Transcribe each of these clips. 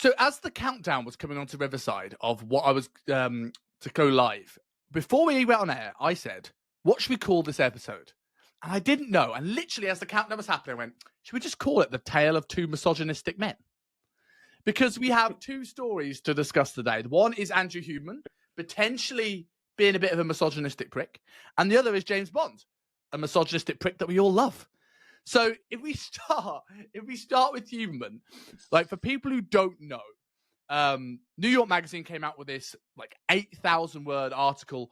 So as the countdown was coming onto Riverside of what I was to go live, before we went on air, I said, what should we call this episode? And I didn't know. And literally as the countdown was happening, I went, should we just call it The Tale of Two Misogynistic Men? Because we have two stories to discuss today. One is Andrew Huberman, potentially being a bit of a misogynistic prick. And the other is James Bond, a misogynistic prick that we all love. So if we start with Huberman, like for people who don't know, New York Magazine came out with this like 8,000 word article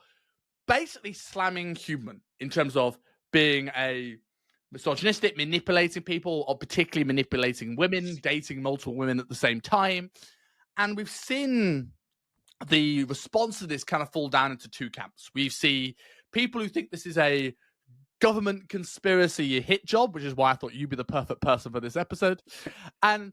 basically slamming Huberman in terms of being a misogynistic, manipulating people, or particularly manipulating women, dating multiple women at the same time. And we've seen the response to this kind of fall down into two camps. We see people who think this is a government conspiracy hit job, which is why I thought you'd be the perfect person for this episode. And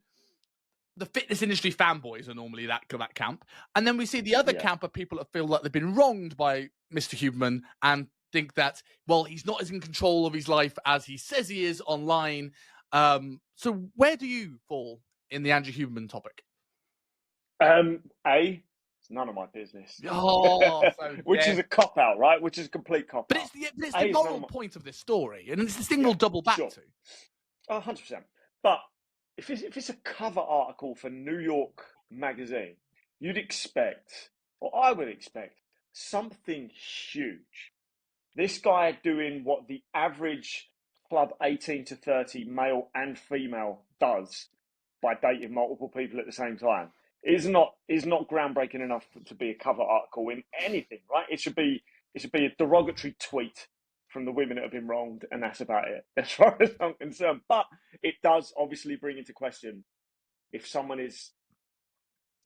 the fitness industry fanboys are normally that camp. And then we see the other camp of people that feel like they've been wronged by Mr. Huberman and think that, well, he's not as in control of his life as he says he is online. So where do you fall in the Andrew Huberman topic? It's none of my business. Oh, which is a cop-out, right? Which is a complete cop-out. But it's the moral point of this story, and it's the thing we'll double back to. 100%. But if it's a cover article for New York Magazine, you'd expect, or I would expect, something huge. This guy doing what the average club 18 to 30 male and female does by dating multiple people at the same time is not groundbreaking enough to be a cover article in anything, right? It should be a derogatory tweet from the women that have been wronged, and that's about it, as far as I'm concerned. But it does obviously bring into question if someone is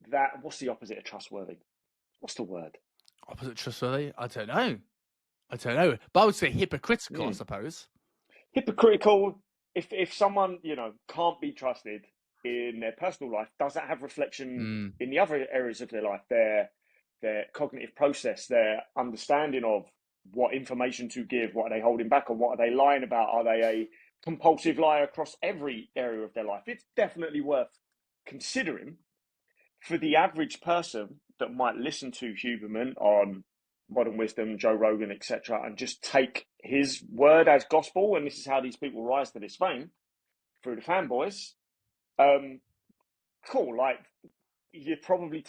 that. What's the opposite of trustworthy? What's the word? Opposite trustworthy? I don't know. But I would say hypocritical, I suppose. Hypocritical. If someone, can't be trusted in their personal life, does that have reflection in the other areas of their life? Their cognitive process, their understanding of what information to give, what are they holding back on, what are they lying about? Are they a compulsive liar across every area of their life? It's definitely worth considering for the average person that might listen to Huberman on Modern Wisdom, Joe Rogan, etc., and just take his word as gospel, and this is how these people rise to this fame through the fanboys. Cool. Like you've probably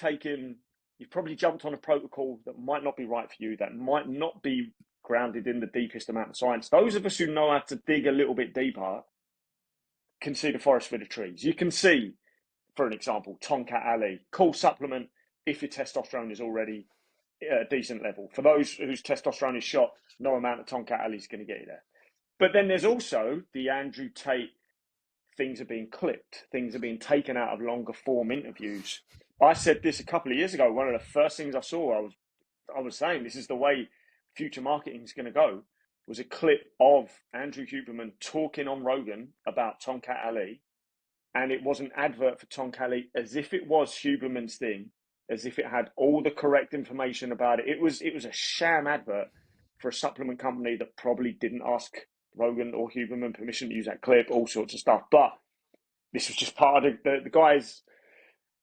jumped on a protocol that might not be right for you, that might not be grounded in the deepest amount of science. Those of us who know how to dig a little bit deeper can see the forest for the trees. You can see, for an example, Tonkat Ali, cool supplement if your testosterone is already at a decent level. For those whose testosterone is shot, no amount of Tonkat Ali is going to get you there. But then there's also the Andrew Tate, things are being clipped, things are being taken out of longer form interviews. I said this a couple of years ago. One of the first things I saw, I was saying this is the way future marketing is going to go, was a clip of Andrew Huberman talking on Rogan about Tonkat Ali. And it was an advert for Tonkat Ali as if it was Huberman's thing, as if it had all the correct information about it. It was a sham advert for a supplement company that probably didn't ask Rogan or Huberman permission to use that clip, all sorts of stuff. But this was just part of the guy's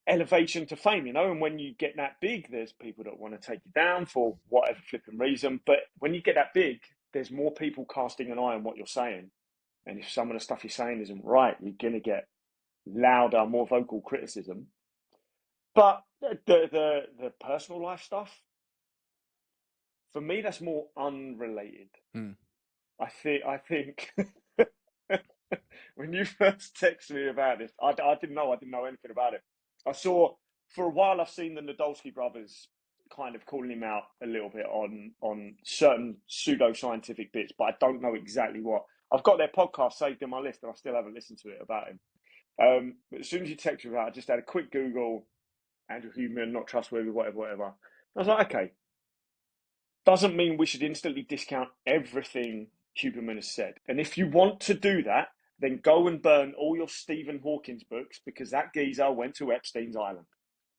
elevation to fame, and when you get that big, there's people that want to take you down for whatever flipping reason. But when you get that big, there's more people casting an eye on what you're saying. And if some of the stuff you're saying isn't right, you're going to get louder, more vocal criticism. But the personal life stuff, for me, that's more unrelated. I think when you first texted me about this, I didn't know anything about it. I saw, for a while, I've seen the Nadolski brothers kind of calling him out a little bit on certain pseudo-scientific bits, but I don't know exactly what. I've got their podcast saved in my list, and I still haven't listened to it about him. But as soon as you text me about it, I just had a quick Google, Andrew Huberman, not trustworthy, whatever. I was like, okay. Doesn't mean we should instantly discount everything Huberman has said. And if you want to do that, then go and burn all your Stephen Hawking's books, because that geezer went to Epstein's Island.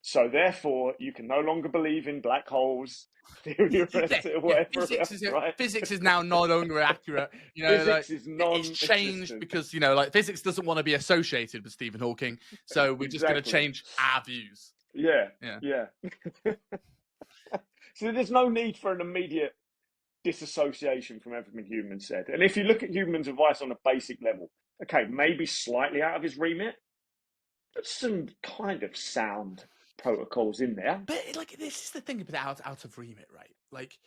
So therefore, you can no longer believe in black holes, theory of whatever else, right? Physics is now no longer accurate. You know, Physics like, is it's changed non-existent. because, you know, like, physics doesn't want to be associated with Stephen Hawking, so we're just going to Exactly. change our views. Yeah. So there's no need for an immediate disassociation from everything Huberman said. And if you look at Huberman's advice on a basic level, okay, maybe slightly out of his remit, but some kind of sound protocols in there. But, like, this is the thing about out of remit, right? Like,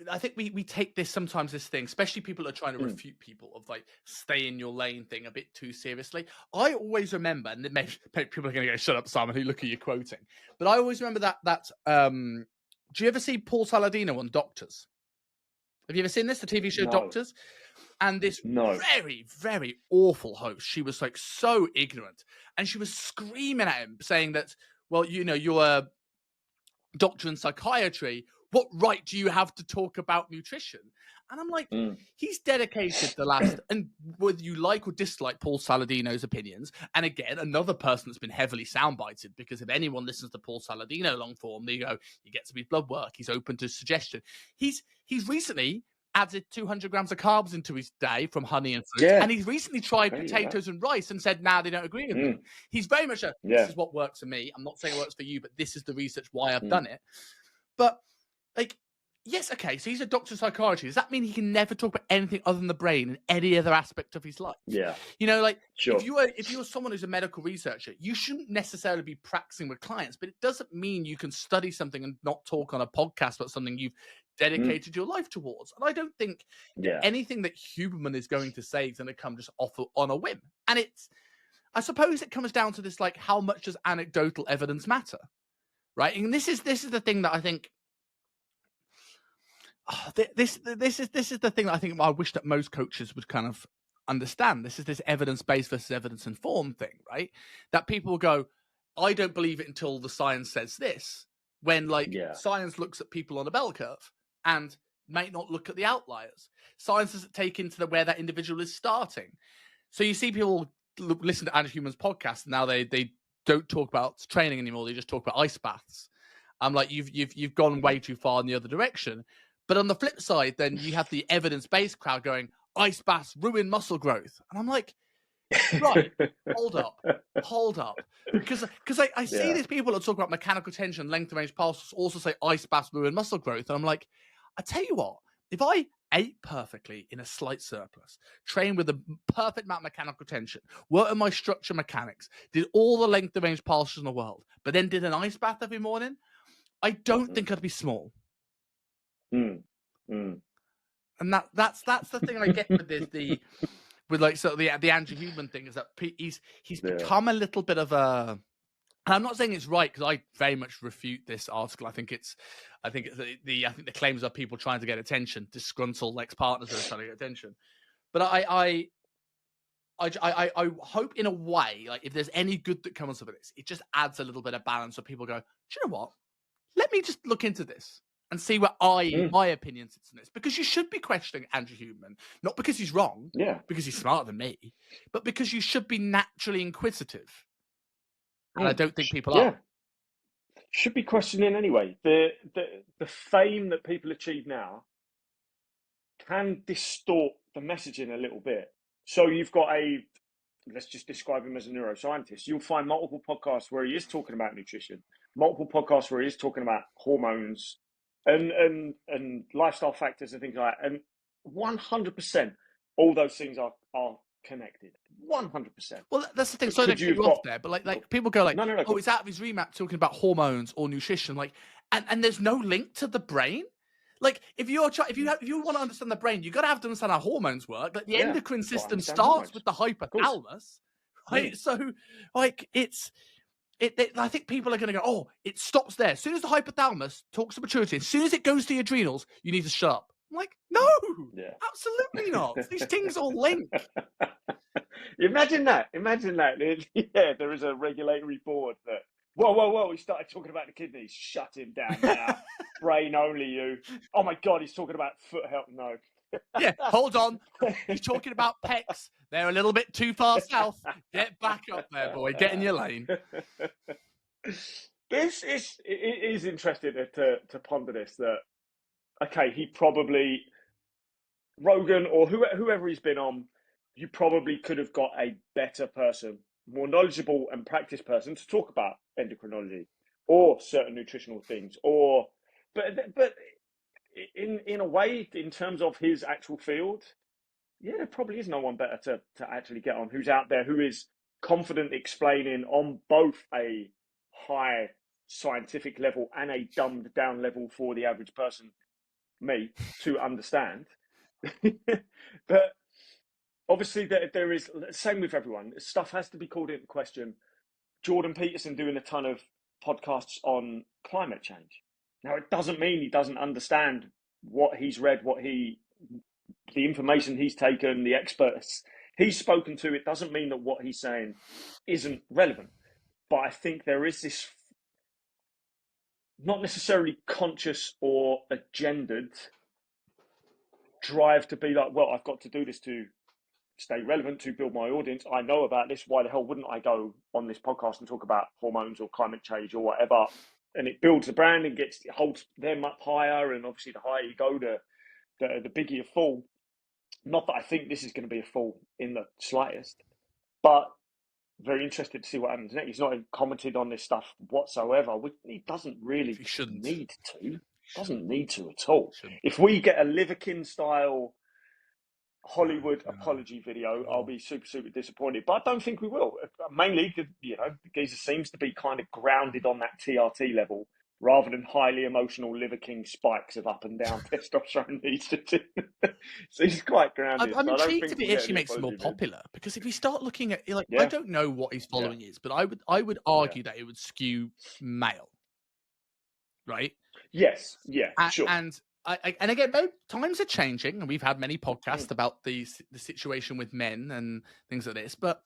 I think we take this sometimes, this thing, especially people are trying to refute people, of like, stay in your lane thing a bit too seriously. I always remember, and maybe people are going to go, shut up, Simon, who look at you quoting, but I always remember that do you ever see Paul Saladino on Doctors? Have you ever seen this, the TV show No. Doctors? And this very, very awful host, she was like so ignorant, and she was screaming at him, saying that, well, you know, you're a doctor in psychiatry. What right do you have to talk about nutrition? And I'm like, he's dedicated the last, and whether you like or dislike Paul Saladino's opinions, and again, another person that's been heavily soundbited, because if anyone listens to Paul Saladino long form, they go, he gets to his blood work, he's open to suggestion. He's recently added 200 grams of carbs into his day from honey and fruit, and he's recently tried potatoes and rice and said, nah, they don't agree with me. He's very much this is what works for me. I'm not saying it works for you, but this is the research why I've done it. But, like, yes, okay, so he's a doctor of psychiatry. Does that mean he can never talk about anything other than the brain and any other aspect of his life? Yeah. You know, like, if you're someone who's a medical researcher, you shouldn't necessarily be practicing with clients, but it doesn't mean you can study something and not talk on a podcast about something you've dedicated your life towards. And I don't think anything that Huberman is going to say is going to come just off on a whim. And I suppose it comes down to this, like, how much does anecdotal evidence matter? Right? And this is the thing that I think this is the thing that I think I wish that most coaches would kind of understand. This is this evidence-based versus evidence-informed thing, right? That people go, I don't believe it until the science says this, when, like, science looks at people on a bell curve and might not look at the outliers. Science doesn't take into where that individual is starting. So you see people listen to Andrew Huberman's podcast, and now they don't talk about training anymore. They just talk about ice baths. I'm like, you've gone way too far in the other direction. But on the flip side, then you have the evidence-based crowd going, ice baths ruin muscle growth. And I'm like, right, hold up. Because I see these people that talk about mechanical tension, length of range pulses, also say ice baths ruin muscle growth. And I'm like, I tell you what, if I ate perfectly in a slight surplus, trained with a perfect amount of mechanical tension, worked on my structure mechanics, did all the length of range pulses in the world, but then did an ice bath every morning, I don't think I'd be small. And that's the thing I get with this, with like sort of the Andrew Huberman thing, is that he's become a little bit of a. And I'm not saying it's right, because I very much refute this article. I think the claims are people trying to get attention, disgruntled ex-partners that are trying to get attention. But I hope in a way, like, if there's any good that comes of this, it just adds a little bit of balance, so people go, do you know what? Let me just look into this and see where my opinion sits in this. Because you should be questioning Andrew Huberman, not because he's wrong, because he's smarter than me, but because you should be naturally inquisitive. And I don't think people are. Should be questioning anyway. The fame that people achieve now can distort the messaging a little bit. So you've got let's just describe him as a neuroscientist. You'll find multiple podcasts where he is talking about nutrition, multiple podcasts where he is talking about hormones and lifestyle factors and things like that. And 100%, all those things are connected. 100%. Well, that's the thing. So I don't get you off there, but like people go like, no, oh, it's out of his remap talking about hormones or nutrition, like, and there's no link to the brain. Like, if you want to understand the brain, you got to have to understand how hormones work. Like, the endocrine system starts with the hypothalamus, right? So, like, I think people are going to go, oh, it stops there. As soon as the hypothalamus talks to maturity, as soon as it goes to the adrenals, you need to shut up. I'm like, no, absolutely not. These things all link. Imagine that. Yeah, there is a regulatory board that, whoa, he started talking about the kidneys. Shut him down now. Brain only, you. Oh my God, he's talking about foot health. No. Yeah, hold on. He's talking about pecs. They're a little bit too far south. Get back up there, boy. Get in your lane. It is interesting to ponder this. That okay, he probably Rogan or whoever he's been on, you probably could have got a better person, more knowledgeable and practiced person to talk about endocrinology or certain nutritional things, or but in a way, in terms of his actual field, yeah, there probably is no one better to actually get on who's out there who is confident explaining on both a high scientific level and a dumbed down level for the average person, me, to understand. But obviously, there is same with everyone. Stuff has to be called into question. Jordan Peterson doing a ton of podcasts on climate change. Now, it doesn't mean he doesn't understand what he's read, the information he's taken, the experts he's spoken to. It doesn't mean that what he's saying isn't relevant. But I think there is this not necessarily conscious or agendaed drive to be like, well, I've got to do this to stay relevant, to build my audience. I know about this. Why the hell wouldn't I go on this podcast and talk about hormones or climate change or whatever? And it builds the brand and it holds them up higher. And obviously, the higher you go, the bigger you fall. Not that I think this is going to be a fall in the slightest, but very interested to see what happens next. He's not even commented on this stuff whatsoever. He doesn't really He shouldn't. need to. Doesn't need to at all. Shouldn't. If we get a Liverkin style Hollywood apology video, I'll be super, super disappointed. But I don't think we will. Mainly because, the geezer seems to be kind of grounded on that TRT level rather than highly emotional Liver King spikes of up and down testosterone needs to do. So he's quite grounded. I'm so intrigued if it actually makes him more popular, because if we start looking at, like, I don't know what his following is, but I would argue that it would skew male, right? Yes, yeah, sure. And again, times are changing, and we've had many podcasts about the situation with men and things like this. But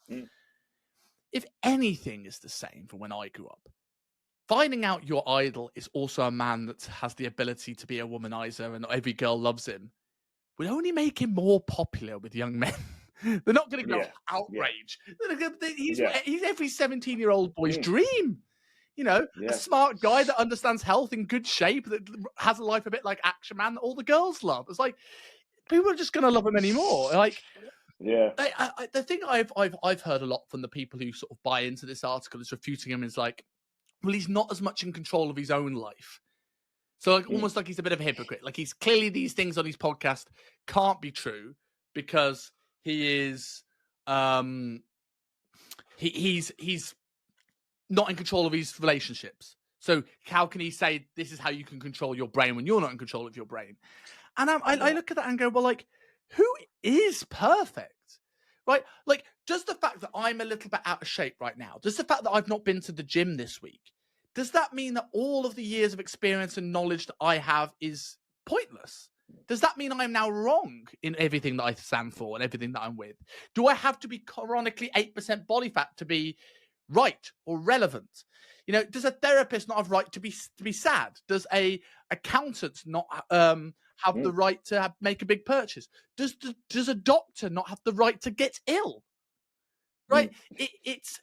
if anything is the same from when I grew up, finding out your idol is also a man that has the ability to be a womanizer and every girl loves him would only make him more popular with young men. They're not going to go outrage. He's every 17-year-old boy's dream. A smart guy that understands health, in good shape, that has a life a bit like Action Man that all the girls love. It's like, people are just going to love him anymore. Like, the thing I've heard a lot from the people who sort of buy into this article is refuting him is like, well, he's not as much in control of his own life. So like almost like he's a bit of a hypocrite. Like, he's clearly, these things on his podcast can't be true because he is he's not in control of his relationships. So how can he say this is how you can control your brain when you're not in control of your brain? And I look at that and go, well, like, who is perfect? Right? Like, does the fact that I'm a little bit out of shape right now, does the fact that I've not been to the gym this week, does that mean that all of the years of experience and knowledge that I have is pointless? Does that mean I'm now wrong in everything that I stand for and everything that I'm with? Do I have to be chronically 8% body fat to be right or relevant? Does a therapist not have right to be sad? Does a accountant not have the right to make a big purchase? Does a doctor not have the right to get ill? Right? It's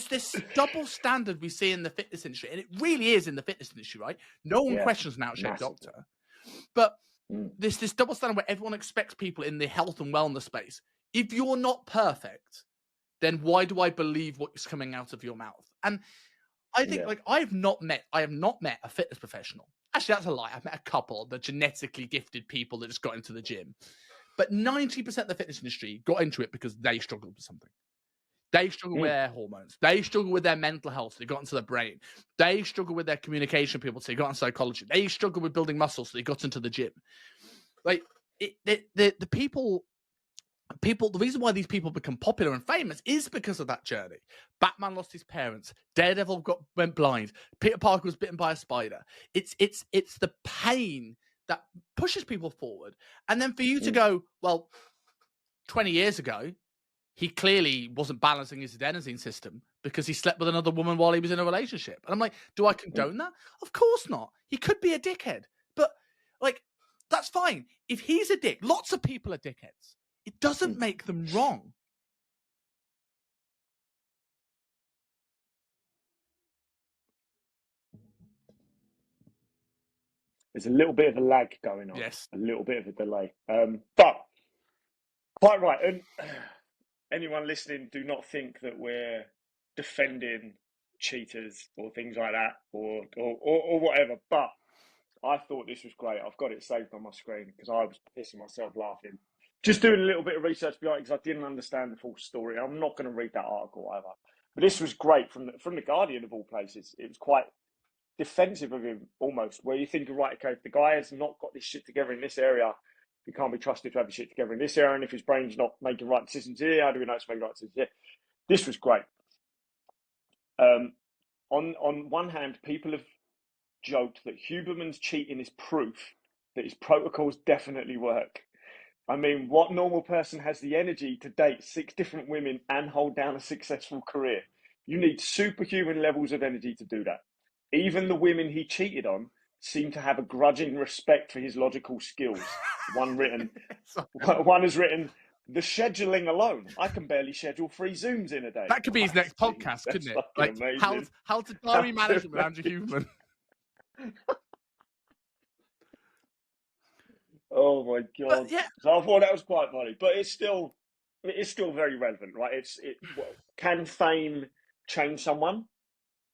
this double standard we see in the fitness industry, and it really is in the fitness industry, right? No one questions an out-of-shape doctor, but this double standard where everyone expects people in the health and wellness space. If you're not perfect, then why do I believe what's coming out of your mouth? And I think, like, I have not met a fitness professional. Actually, that's a lie. I've met a couple of the genetically gifted people that just got into the gym. But 90% of the fitness industry got into it because they struggled with something. They struggle with their hormones. They struggle with their mental health, so they got into their brain. They struggle with their communication, people, so they got into psychology. They struggle with building muscles, so they got into the gym. Like, the people, the reason why these people become popular and famous is because of that journey. Batman lost his parents. Daredevil went blind. Peter Parker was bitten by a spider. It's the pain that pushes people forward. And then for you to go, well, 20 years ago, he clearly wasn't balancing his adenosine system because he slept with another woman while he was in a relationship. And I'm like, do I condone that? Of course not. He could be a dickhead. But, like, that's fine. If he's a dick, lots of people are dickheads. It doesn't make them wrong. There's a little bit of a lag going on. Yes. A little bit of a delay. But quite right. And anyone listening, do not think that we're defending cheaters or things like that or whatever. But I thought this was great. I've got it saved on my screen because I was pissing myself laughing. Just doing a little bit of research behind it because I didn't understand the full story. I'm not going to read that article either. But this was great from the Guardian of all places. It was quite defensive of him almost, where you think, right, okay, if the guy has not got this shit together in this area, he can't be trusted to have his shit together in this area. And if his brain's not making right decisions here, how do we know it's making right decisions here? This was great. On one hand, people have joked that Huberman's cheating is proof that his protocols definitely work. I mean, what normal person has the energy to date 6 different women and hold down a successful career? You need superhuman levels of energy to do that. Even the women he cheated on seem to have a grudging respect for his logical skills. One has written, the scheduling alone. I can barely schedule 3 Zooms in a day. That could be his next podcast, couldn't it? Like, amazing. how to diary management with Andrew Huberman. Oh my god! But, yeah. So I thought that was quite funny, but it's still very relevant, right? Can fame change someone?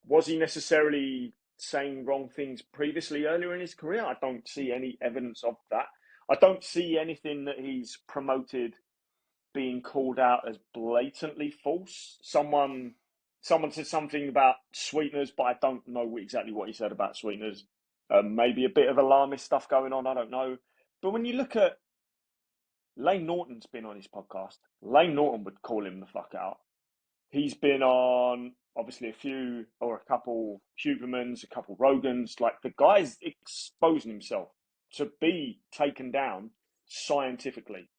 Was he necessarily saying wrong things previously earlier in his career? I don't see any evidence of that. I don't see anything that he's promoted being called out as blatantly false. Someone said something about sweeteners, but I don't know exactly what he said about sweeteners. Maybe a bit of alarmist stuff going on. I don't know. But when you look at Lane Norton's been on his podcast, Lane Norton would call him the fuck out. He's been on obviously a couple Hubermans, a couple Rogans. Like, the guy's exposing himself to be taken down scientifically.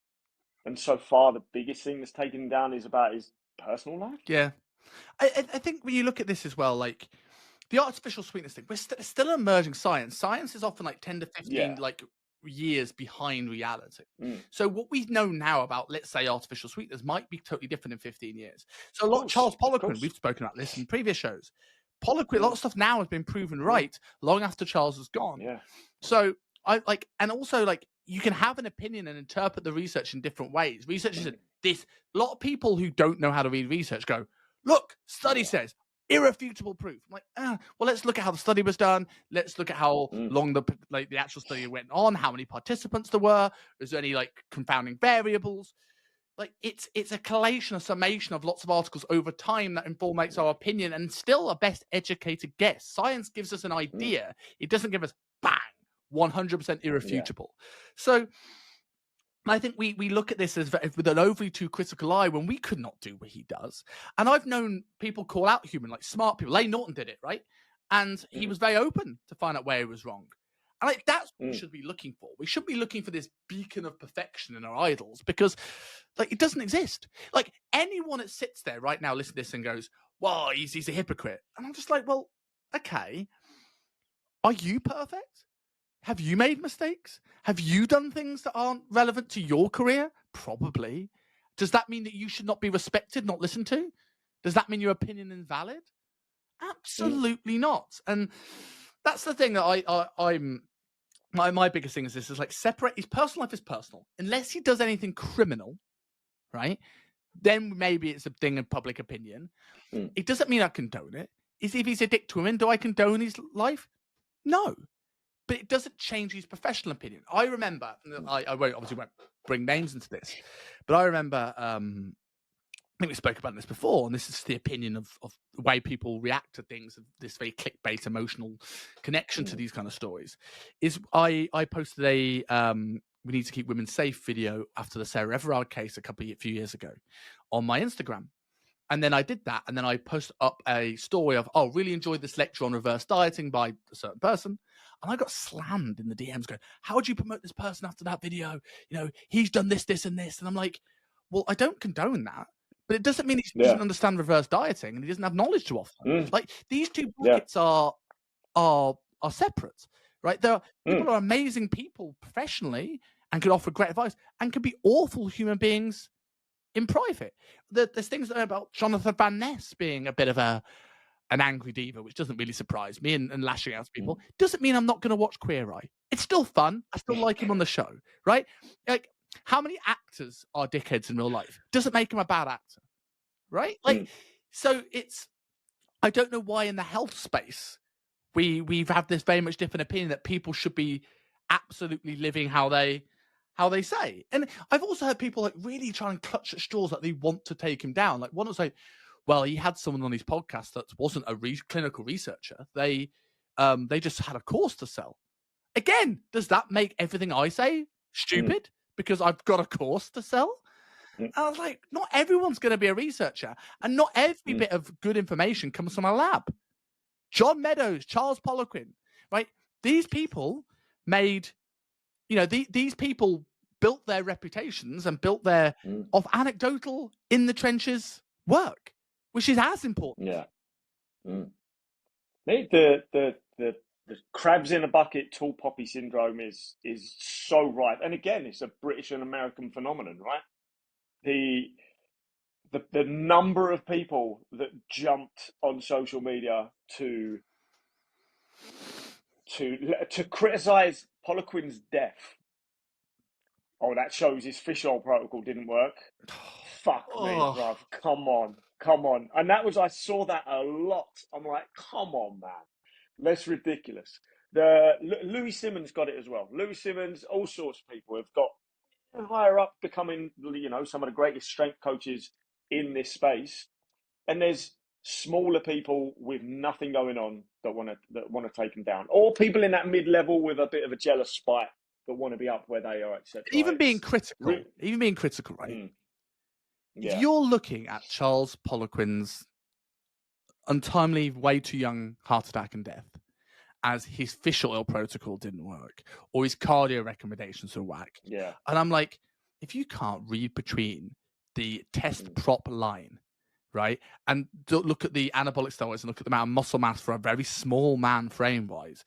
And so far, the biggest thing that's taken him down is about his personal life. Yeah. I think when you look at this as well, like, the artificial sweetness thing, we're still an emerging science. Science is often like 10 to 15 like years behind reality. So what we know now about, let's say, artificial sweeteners might be totally different in 15 years. So a lot of Charles Poliquin, we've spoken about this in previous shows. Poliquin, a lot of stuff now has been proven right long after Charles has gone. Yeah. So I like, and also like, you can have an opinion and interpret the research in different ways. Researchers said this. A lot of people who don't know how to read research go, look, study says irrefutable proof. I'm like, well, let's look at how the study was done. Let's look at how long the actual study went on, how many participants there were. Is there any like confounding variables? Like, it's a collation, a summation of lots of articles over time that informates our opinion, and still a best educated guess. Science gives us an idea. It doesn't give us bang, 100% irrefutable. So I think we look at this as with an overly too critical eye when we could not do what he does. And I've known people call out Huberman, like smart people. Lane Norton did it, right? And he was very open to find out where he was wrong. And like, that's what we should be looking for. We should be looking for this beacon of perfection in our idols, because like, it doesn't exist. Like, anyone that sits there right now, listen to this and goes, well, he's a hypocrite. And I'm just like, well, okay. Are you perfect? Have you made mistakes? Have you done things that aren't relevant to your career? Probably. Does that mean that you should not be respected, not listened to? Does that mean your opinion is invalid? Absolutely not. And that's the thing that my biggest thing is this, is like, separate his personal life is personal. Unless he does anything criminal, right? Then maybe it's a thing of public opinion. It doesn't mean I condone it. If he's a dick to women, do I condone his life? No. But it doesn't change his professional opinion. I remember, I obviously won't bring names into this, but I remember, I think we spoke about this before, and this is the opinion of the way people react to things, of this very clickbait emotional connection to these kind of stories, is I posted a We Need to Keep Women Safe video after the Sarah Everard case a few years ago on my Instagram. And then I did that, and then I posted up a story of, really enjoyed this lecture on reverse dieting by a certain person. And I got slammed in the DMs going, how would you promote this person after that video? You know, he's done this, this, and this. And I'm like, well, I don't condone that. But it doesn't mean he doesn't understand reverse dieting and he doesn't have knowledge to offer. Like, these two buckets are separate, right? People are amazing people professionally and can offer great advice, and can be awful human beings in private. There's things about Jonathan Van Ness being a bit of a an angry diva, which doesn't really surprise me, and lashing out to people, doesn't mean I'm not going to watch Queer Eye. It's still fun. I still like him on the show, right? Like, how many actors are dickheads in real life? Doesn't make him a bad actor, right? Like, so it's, I don't know why in the health space we've had this very much different opinion that people should be absolutely living how they say. And I've also heard people like really try and clutch at straws that they want to take him down. Like one was like, well, he had someone on his podcast that wasn't a clinical researcher. They just had a course to sell. Again, does that make everything I say stupid because I've got a course to sell? I was like, not everyone's going to be a researcher, and not every bit of good information comes from a lab. John Meadows, Charles Poliquin, right? These people made, these people built their reputations and built their of anecdotal in the trenches work, which is as important. Yeah. The crabs in a bucket, tall poppy syndrome is so rife, and again, it's a British and American phenomenon, right? The number of people that jumped on social media to criticize Poliquin's death. Oh, that shows his fish oil protocol didn't work. Fuck me, bruv. Come on. And I saw that a lot. I'm like, come on, man. That's ridiculous. Louis Simmons got it as well. Louis Simmons, all sorts of people have got higher up, becoming, some of the greatest strength coaches in this space. And there's smaller people with nothing going on that want to take them down, or people in that mid-level with a bit of a jealous spite that want to be up where they are, etc. Even being critical, right? If you're looking at Charles Poliquin's untimely, way too young heart attack and death as his fish oil protocol didn't work, or his cardio recommendations are whack, and I'm like, if you can't read between the test prop line, right, and look at the anabolic steroids and look at the amount of muscle mass for a very small man frame wise,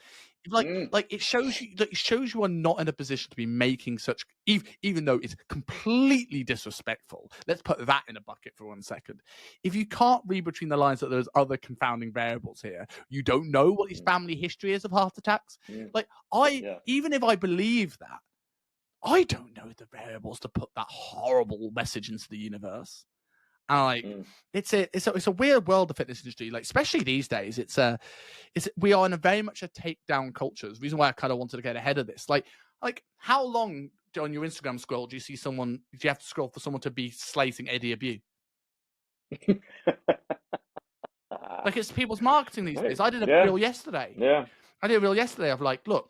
like it shows you are not in a position to be making such, even though it's completely disrespectful. Let's put that in a bucket for 1 second. If you can't read between the lines that there's other confounding variables here, you don't know what his family history is of heart attacks. Like even if I believe that, I don't know the variables to put that horrible message into the universe. And it's a weird world, the fitness industry. Like, especially these days, we are in a very much a takedown culture. It's the reason why I kind of wanted to get ahead of this. Like how long on your Instagram scroll do you see someone? Do you have to scroll for someone to be slating Eddie Abu? Like, it's people's marketing these days. I did a reel yesterday. I did a reel yesterday of like, look,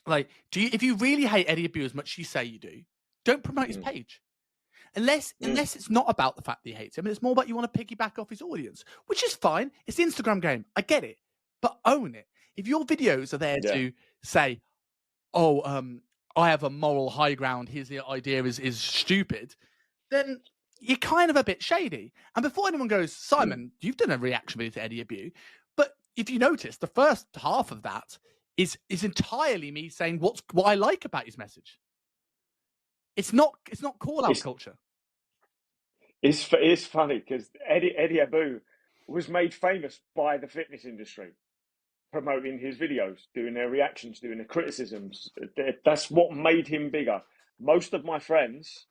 like, if you really hate Eddie Abu as much as you say you do, don't promote his page. Unless it's not about the fact that he hates him, and it's more about you want to piggyback off his audience, which is fine. It's the Instagram game. I get it. But own it. If your videos are there to say, I have a moral high ground, his idea is stupid, then you're kind of a bit shady. And before anyone goes, Simon, you've done a reaction video to Eddie Abu, but if you notice, the first half of that is entirely me saying what I like about his message. It's not call out culture. It's funny because Eddie Abu was made famous by the fitness industry, promoting his videos, doing their reactions, doing their criticisms. That's what made him bigger. Most of my friends,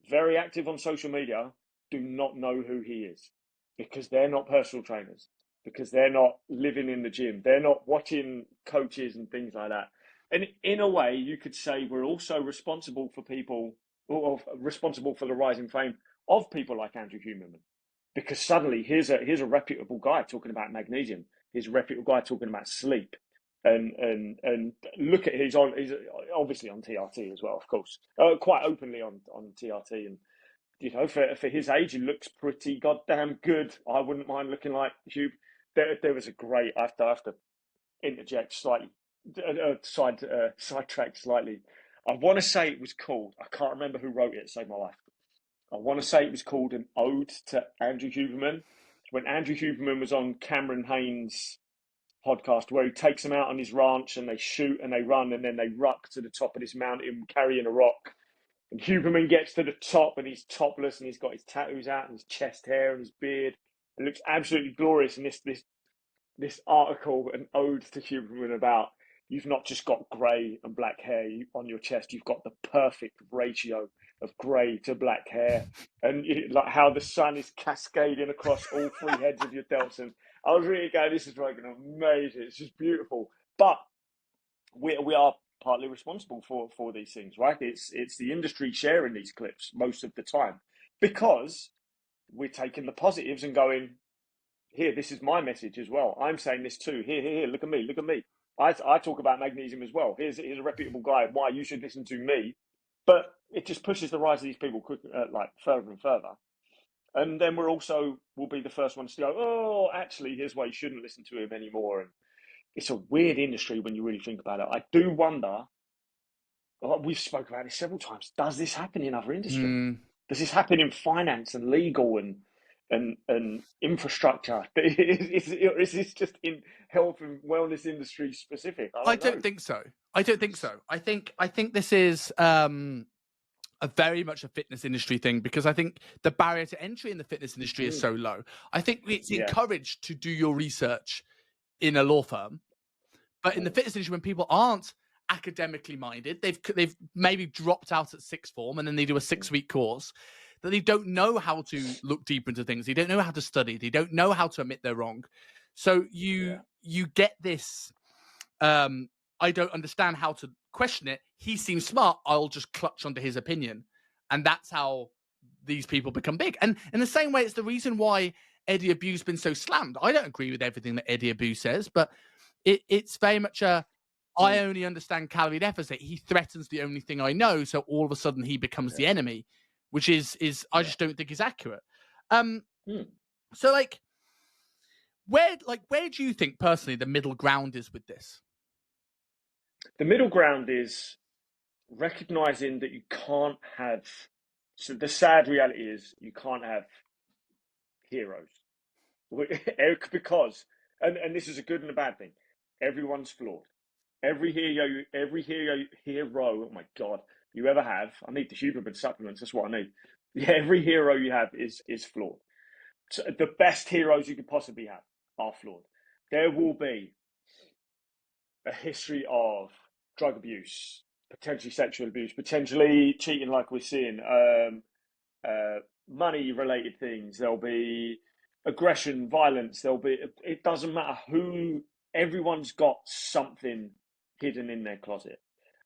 very active on social media, do not know who he is because they're not personal trainers, because they're not living in the gym, they're not watching coaches and things like that. And in a way, you could say we're also responsible for people, or responsible for the rising fame of people like Andrew Huberman, because suddenly here's a reputable guy talking about magnesium. Here's a reputable guy talking about sleep, and look at he's obviously on TRT as well, of course, quite openly on TRT, and for his age, he looks pretty goddamn good. I wouldn't mind looking like Hugh. There was a great. I have to interject slightly, sidetrack slightly. I want to say it was called. I can't remember who wrote it. Save my life. I want to say it was called An Ode to Andrew Huberman. When Andrew Huberman was on Cameron Haynes' podcast, where he takes them out on his ranch and they shoot and they run and then they ruck to the top of this mountain carrying a rock. And Huberman gets to the top and he's topless and he's got his tattoos out and his chest hair and his beard. It looks absolutely glorious. And this article, an ode to Huberman about you've not just got grey and black hair on your chest, you've got the perfect ratio of grey to black hair, and like how the sun is cascading across all three heads of your delts. And I was really going, this is fucking amazing. It's just beautiful. But we are partly responsible for these things, right? It's the industry sharing these clips most of the time because we're taking the positives and going, here, this is my message as well. I'm saying this too. Here, look at me, look at me. I talk about magnesium as well. Here's a reputable guy. Why you should listen to me. But it just pushes the rise of these people like further and further. And then we'll be the first ones to go, oh, actually, here's why you shouldn't listen to him anymore. And it's a weird industry when you really think about it. I do wonder, we've spoken about this several times, does this happen in other industries? Does this happen in finance and legal and infrastructure? Is this just in health and wellness industry specific? I don't think so. I think this is a very much a fitness industry thing, because I think the barrier to entry in the fitness industry is so low. I think it's encouraged to do your research in a law firm, but in the fitness industry, when people aren't academically minded, they've maybe dropped out at sixth form and then they do a 6-week course, that they don't know how to look deeper into things. They don't know how to study. They don't know how to admit they're wrong. So you get this. I don't understand how to question it. He seems smart. I'll just clutch onto his opinion. And that's how these people become big. And in the same way, it's the reason why Eddie Abu's been so slammed. I don't agree with everything that Eddie Abu says, but it's very much I only understand calorie deficit. He threatens the only thing I know. So all of a sudden he becomes the enemy, which is I just don't think is accurate. So where do you think personally the middle ground is with this? The middle ground is recognizing that you can't have. So the sad reality is you can't have heroes because, and this is a good and a bad thing. Everyone's flawed. Every hero. Oh my god, you ever have? I need the Huberman supplements. That's what I need. Yeah, every hero you have is flawed. So the best heroes you could possibly have are flawed. There will be a history of drug abuse, potentially sexual abuse, potentially cheating, like we're seeing, money-related things. There'll be aggression, violence. There'll be. It doesn't matter who. Everyone's got something hidden in their closet,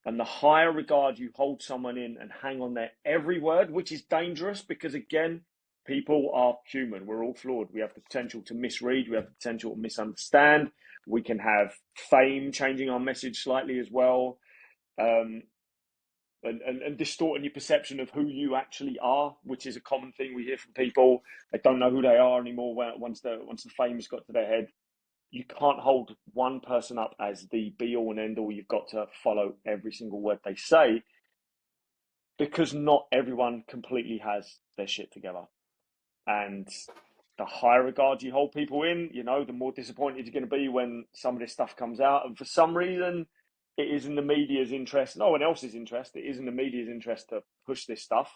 and the higher regard you hold someone in and hang on their every word, which is dangerous because again, people are human. We're all flawed. We have the potential to misread. We have the potential to misunderstand. We can have fame changing our message slightly as well, and distorting your perception of who you actually are, which is a common thing we hear from people. They don't know who they are anymore once the fame's got to their head. You can't hold one person up as the be all and end all. You've got to follow every single word they say, because not everyone completely has their shit together. And the higher regard you hold people in, the more disappointed you're going to be when some of this stuff comes out. And for some reason, it is in the media's interest, no one else's interest, it is in the media's interest to push this stuff.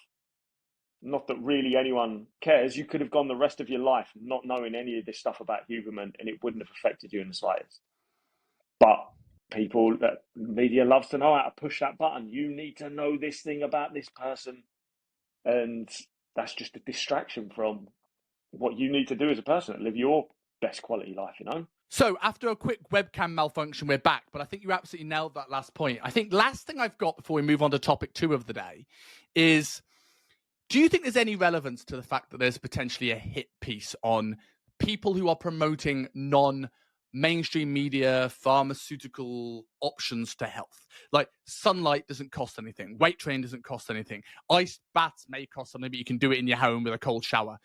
Not that really anyone cares. You could have gone the rest of your life not knowing any of this stuff about Huberman and it wouldn't have affected you in the slightest. But the media loves to know how to push that button. You need to know this thing about this person. And that's just a distraction from what you need to do as a person, live your best quality life, So after a quick webcam malfunction, we're back, but I think you absolutely nailed that last point. I think last thing I've got before we move on to topic 2 of the day is, do you think there's any relevance to the fact that there's potentially a hit piece on people who are promoting non-mainstream media pharmaceutical options to health? Like sunlight doesn't cost anything. Weight training doesn't cost anything. Ice baths may cost something, but you can do it in your home with a cold shower.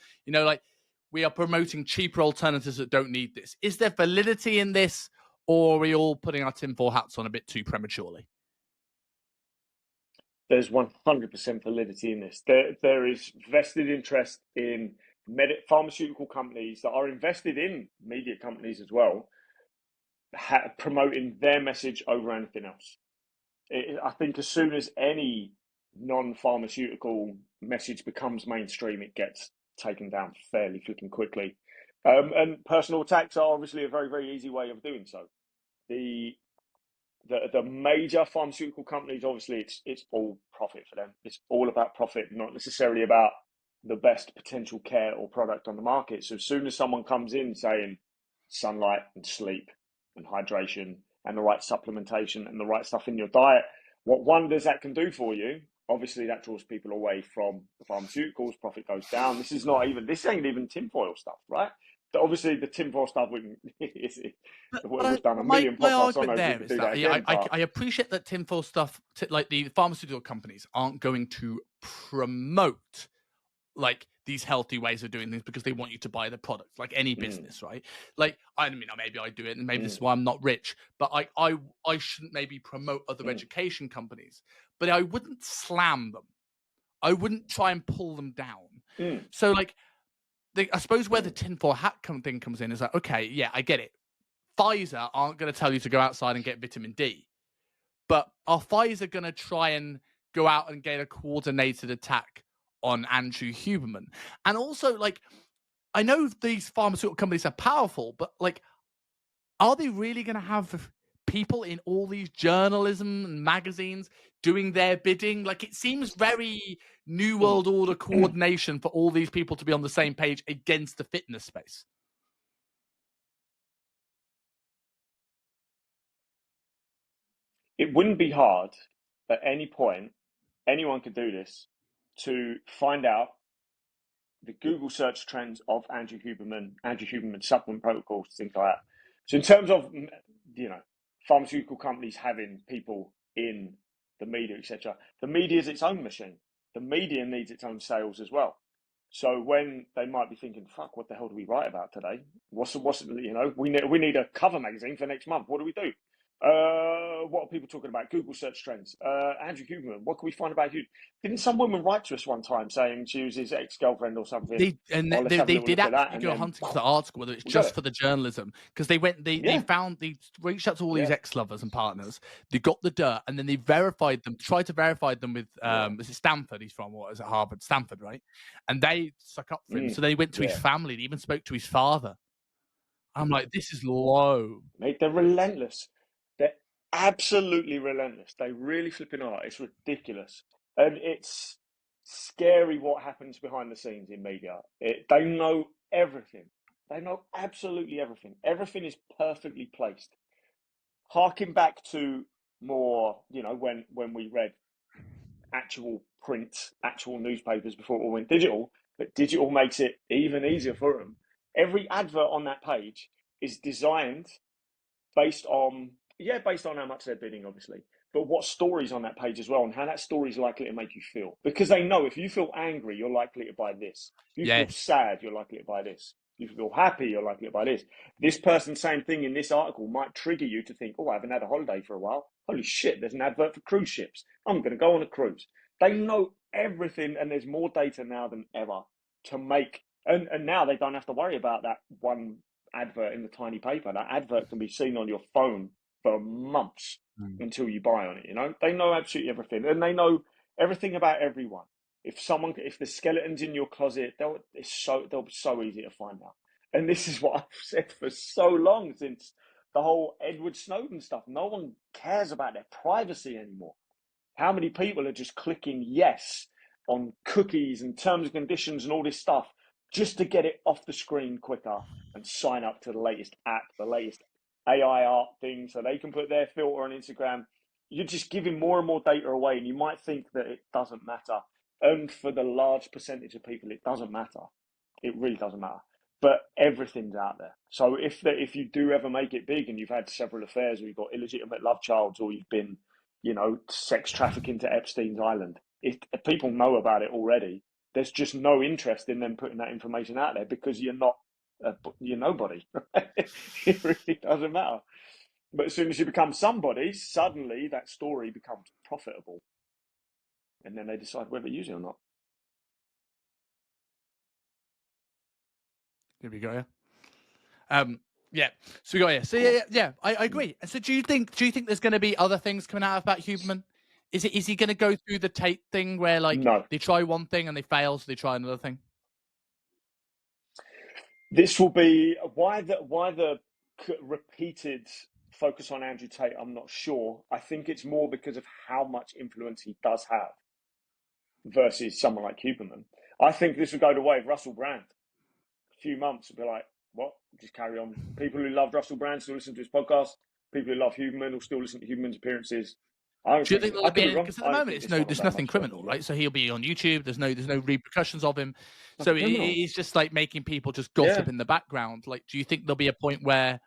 We are promoting cheaper alternatives that don't need this. Is there validity in this, or are we all putting our tinfoil hats on a bit too prematurely? There's 100% validity in this. There is vested interest in pharmaceutical companies that are invested in media companies as well, promoting their message over anything else. I think as soon as any non-pharmaceutical message becomes mainstream, it gets taken down fairly flipping quickly. And personal attacks are obviously a very, very easy way of doing so. The major pharmaceutical companies, obviously, it's all profit for them. It's all about profit, not necessarily about the best potential care or product on the market. So as soon as someone comes in saying sunlight and sleep and hydration and the right supplementation and the right stuff in your diet, what wonders that can do for you, obviously that draws people away from the pharmaceuticals, profit goes down. This ain't even tinfoil stuff, right? Obviously the tinfoil stuff we've done a my million podcasts on argument those, we there could is do that that again. I appreciate that tinfoil stuff, like the pharmaceutical companies aren't going to promote like these healthy ways of doing things because they want you to buy the product, like any business, right? Like, I mean, maybe I do it, and maybe this is why I'm not rich, but I shouldn't maybe promote other education companies, but I wouldn't slam them. I wouldn't try and pull them down. So, like, I suppose where the tinfoil hat thing comes in is like, okay, yeah, I get it. Pfizer aren't going to tell you to go outside and get vitamin D, but are Pfizer going to try and go out and get a coordinated attack on Andrew Huberman? And also, like, I know these pharmaceutical companies are powerful, but like, are they really going to have people in all these journalism and magazines doing their bidding? Like, it seems very New World Order coordination for all these people to be on the same page against the fitness space. It wouldn't be hard at any point, anyone could do this, to find out the Google search trends of Andrew Huberman supplement protocols, things like that. So in terms of, pharmaceutical companies having people in the media, etc., the media is its own machine. The media needs its own sales as well. So when they might be thinking, "Fuck, what the hell do we write about today? We need a cover magazine for next month. What do we do? What are people talking about? Google search trends. Andrew Huberman. What can we find about you?" Didn't some woman write to us one time saying she was his ex-girlfriend or something? They did actually go then hunting for the article, whether it's just for the journalism, because they reached out to all these ex-lovers and partners. They got the dirt, and then they verified them, tried to verify them with is it Stanford? He's from, what is it, Harvard? Stanford, right? And they stuck up for him. So they went to his family. They even spoke to his father. I'm like, this is low. Mate, they're relentless. They're absolutely relentless. They really flipping are. It's ridiculous. And it's scary what happens behind the scenes in media. They know everything. They know absolutely everything. Everything is perfectly placed. Harking back to more, when we read actual print, actual newspapers before it all went digital, but digital makes it even easier for them. Every advert on that page is designed based on how much they're bidding, obviously, but what story's on that page as well, and how that story is likely to make you feel. Because they know if you feel angry, you're likely to buy this. If you feel sad, you're likely to buy this. If you feel happy, you're likely to buy this. This person saying thing in this article might trigger you to think, "Oh, I haven't had a holiday for a while. Holy shit, there's an advert for cruise ships. I'm going to go on a cruise." They know everything, and there's more data now than ever to make. And now they don't have to worry about that one advert in the tiny paper. That advert can be seen on your phone for months until you buy on it. They know absolutely everything, and they know everything about everyone. If the skeleton's in your closet, they'll be so easy to find out. And this is what I've said for so long, since the whole Edward Snowden stuff. No one cares about their privacy anymore. How many people are just clicking yes on cookies and terms and conditions and all this stuff just to get it off the screen quicker and sign up to the latest app, the latest AI art thing, so they can put their filter on Instagram? You're just giving more and more data away, and you might think that it doesn't matter. And for the large percentage of people, it doesn't matter. It really doesn't matter. But everything's out there. So if you do ever make it big and you've had several affairs, or you've got illegitimate love childs, or you've been, sex trafficking to Epstein's Island, if people know about it already, there's just no interest in them putting that information out there, because you're nobody. It really doesn't matter. But as soon as you become somebody, suddenly that story becomes profitable, and then they decide whether to use it or not. Here we go. Yeah. So we got So yeah. I agree. So do you think there's going to be other things coming out about Huberman? Is he going to go through the Tate thing where they try one thing and they fail, so they try another thing? This will be why the repeated focus on Andrew Tate. I'm not sure. I think it's more because of how much influence he does have versus someone like Huberman. I think this will go the way of Russell Brand. A few months will be like, what? Just carry on. People who loved Russell Brand still listen to his podcast. People who love Huberman will still listen to Huberman's appearances. Do you think I could be wrong. Because at the moment there's nothing criminal, right? So he'll be on YouTube. There's no repercussions of him. So he's just like making people just gossip in the background. Like, do you think there'll be a point where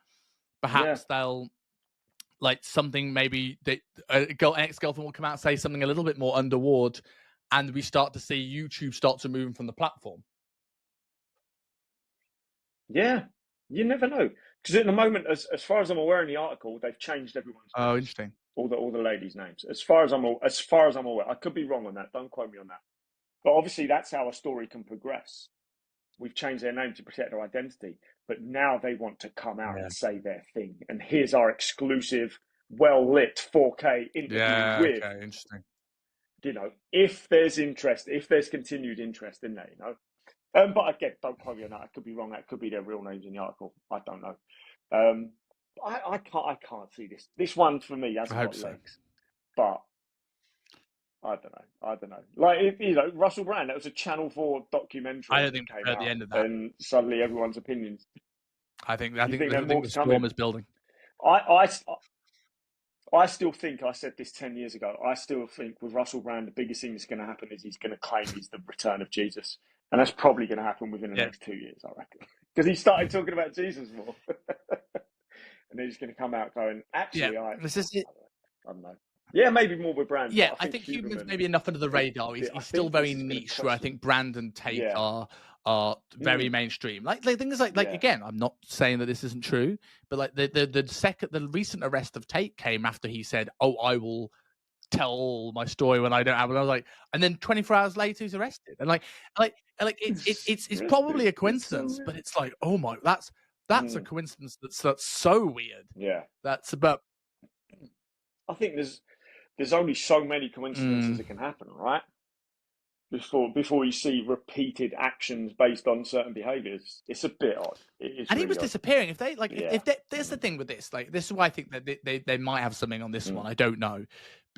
perhaps they'll like something, maybe an ex-girlfriend will come out and say something a little bit more underward, and we start to see YouTube start to move from the platform? Yeah, you never know. Because at the moment, as far as I'm aware in the article, they've changed everyone's names. Oh, interesting. All the ladies' names. As far as I'm aware, I could be wrong on that. Don't quote me on that. But obviously, that's how a story can progress. We've changed their name to protect their identity, but now they want to come out and say their thing. And here's our exclusive, well-lit 4K interview with. Okay, interesting. You know, if there's interest, if there's continued interest in that, you know. But again, don't quote me on that. I could be wrong. That could be their real names in the article. I don't know. I can't see this. This one for me hasn't got legs. But I don't know. Like, Russell Brand, that was a Channel 4 documentary. I don't think we're at the end of that. And suddenly everyone's opinions. I think the storm is building. I still think, I said this 10 years ago, I still think with Russell Brand, the biggest thing that's going to happen is he's going to claim he's the return of Jesus. And that's probably going to happen within the next 2 years, I reckon. Because he started talking about Jesus more. And then he's going to come out going, actually, I don't know. Yeah, maybe more with Brand. Yeah, I think Huberman's maybe enough under the radar. He's still very niche, where I think Brand and Tate are very mainstream. Like things like again, I'm not saying that this isn't true, but like the recent arrest of Tate came after he said, "Oh, I will tell all my story when I don't have it." I was like, and then 24 hours later he's arrested, and it's probably a coincidence, but it's like, oh my, that's a coincidence that's so weird. Yeah, that's about. I think there's only so many coincidences that can happen, right? Before you see repeated actions based on certain behaviours, it's a bit odd. And really he was disappearing. If they there's the thing with this. Like, this is why I think that they might have something on this one. I don't know,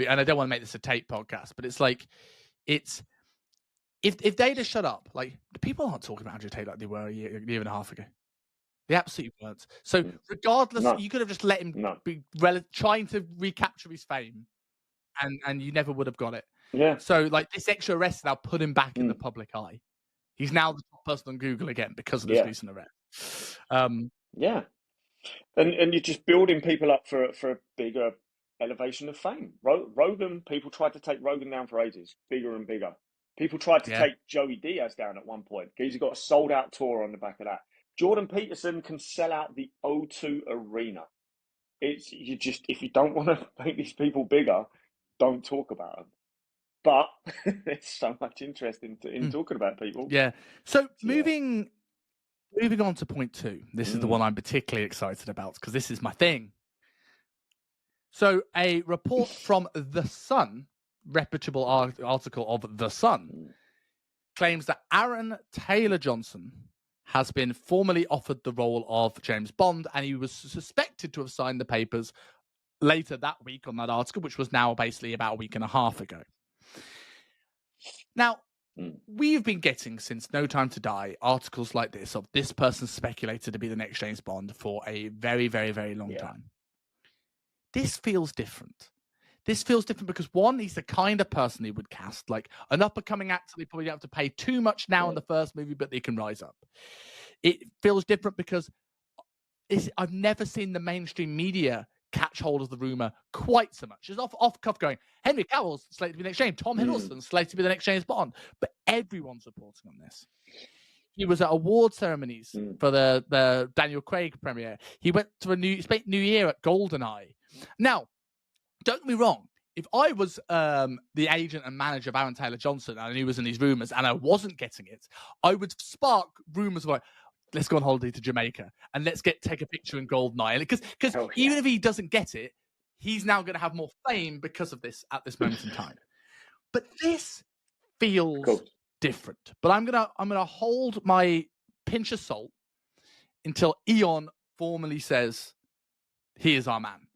and I don't want to make this a Tate podcast, but it's like, it's if they'd have shut up, like, people aren't talking about Andrew Tate like they were a year and a half ago. They absolutely weren't. So regardless, you could have just let him be trying to recapture his fame, and you never would have got it. Yeah. So like, this extra arrest now put him back in the public eye. He's now the top person on Google again because of this recent arrest. Yeah. And you're just building people up for a bigger elevation of fame. Rogan, people tried to take Rogan down for ages, bigger and bigger. People tried to take Joey Diaz down at one point. He's got a sold-out tour on the back of that. Jordan Peterson can sell out the O2 Arena. If you don't want to make these people bigger, don't talk about them. But there's so much interest in talking about people. Yeah. So moving on to point 2. This is the one I'm particularly excited about, because this is my thing. So a report from The Sun, reputable article of The Sun, claims that Aaron Taylor Johnson has been formally offered the role of James Bond, and he was suspected to have signed the papers later that week on that article, which was now basically about a week and a half ago. Now, we've been getting, since No Time to Die, articles like this of this person speculated to be the next James Bond for a very, very, very long time. This feels different. This feels different because, one, he's the kind of person he would cast, like an up-and-coming actor they probably don't have to pay too much now in the first movie, but they can rise up. It feels different because I've never seen the mainstream media catch hold of the rumor quite so much. It's off cuff going, Henry Cavill's slated to be the next James, Tom Hiddleston's slated to be the next James Bond, but everyone's reporting on this. He was at award ceremonies for the Daniel Craig premiere. He went to spent New Year at GoldenEye. Now, don't get me wrong. If I was the agent and manager of Aaron Taylor Johnson and he was in these rumors and I wasn't getting it, I would spark rumors like, let's go on holiday to Jamaica and let's take a picture in GoldenEye. Because even if he doesn't get it, he's now going to have more fame because of this at this moment in time. But this feels different. But I'm gonna hold my pinch of salt until Eon formally says, he is our man.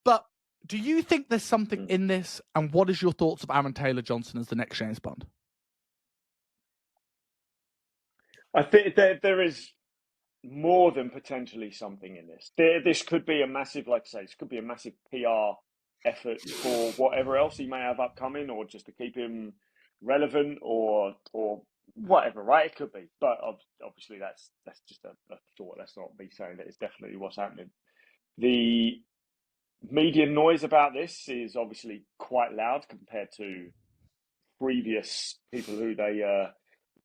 But do you think there's something in this? And what is your thoughts of Aaron Taylor-Johnson as the next James Bond? I think there is more than potentially something in this. This could be a massive, like I say, this could be a massive PR effort for whatever else he may have upcoming, or just to keep him relevant, or whatever. Right? It could be, but obviously that's just a thought. That's not me saying that it's definitely what's happening. The media noise about this is obviously quite loud compared to previous people who they.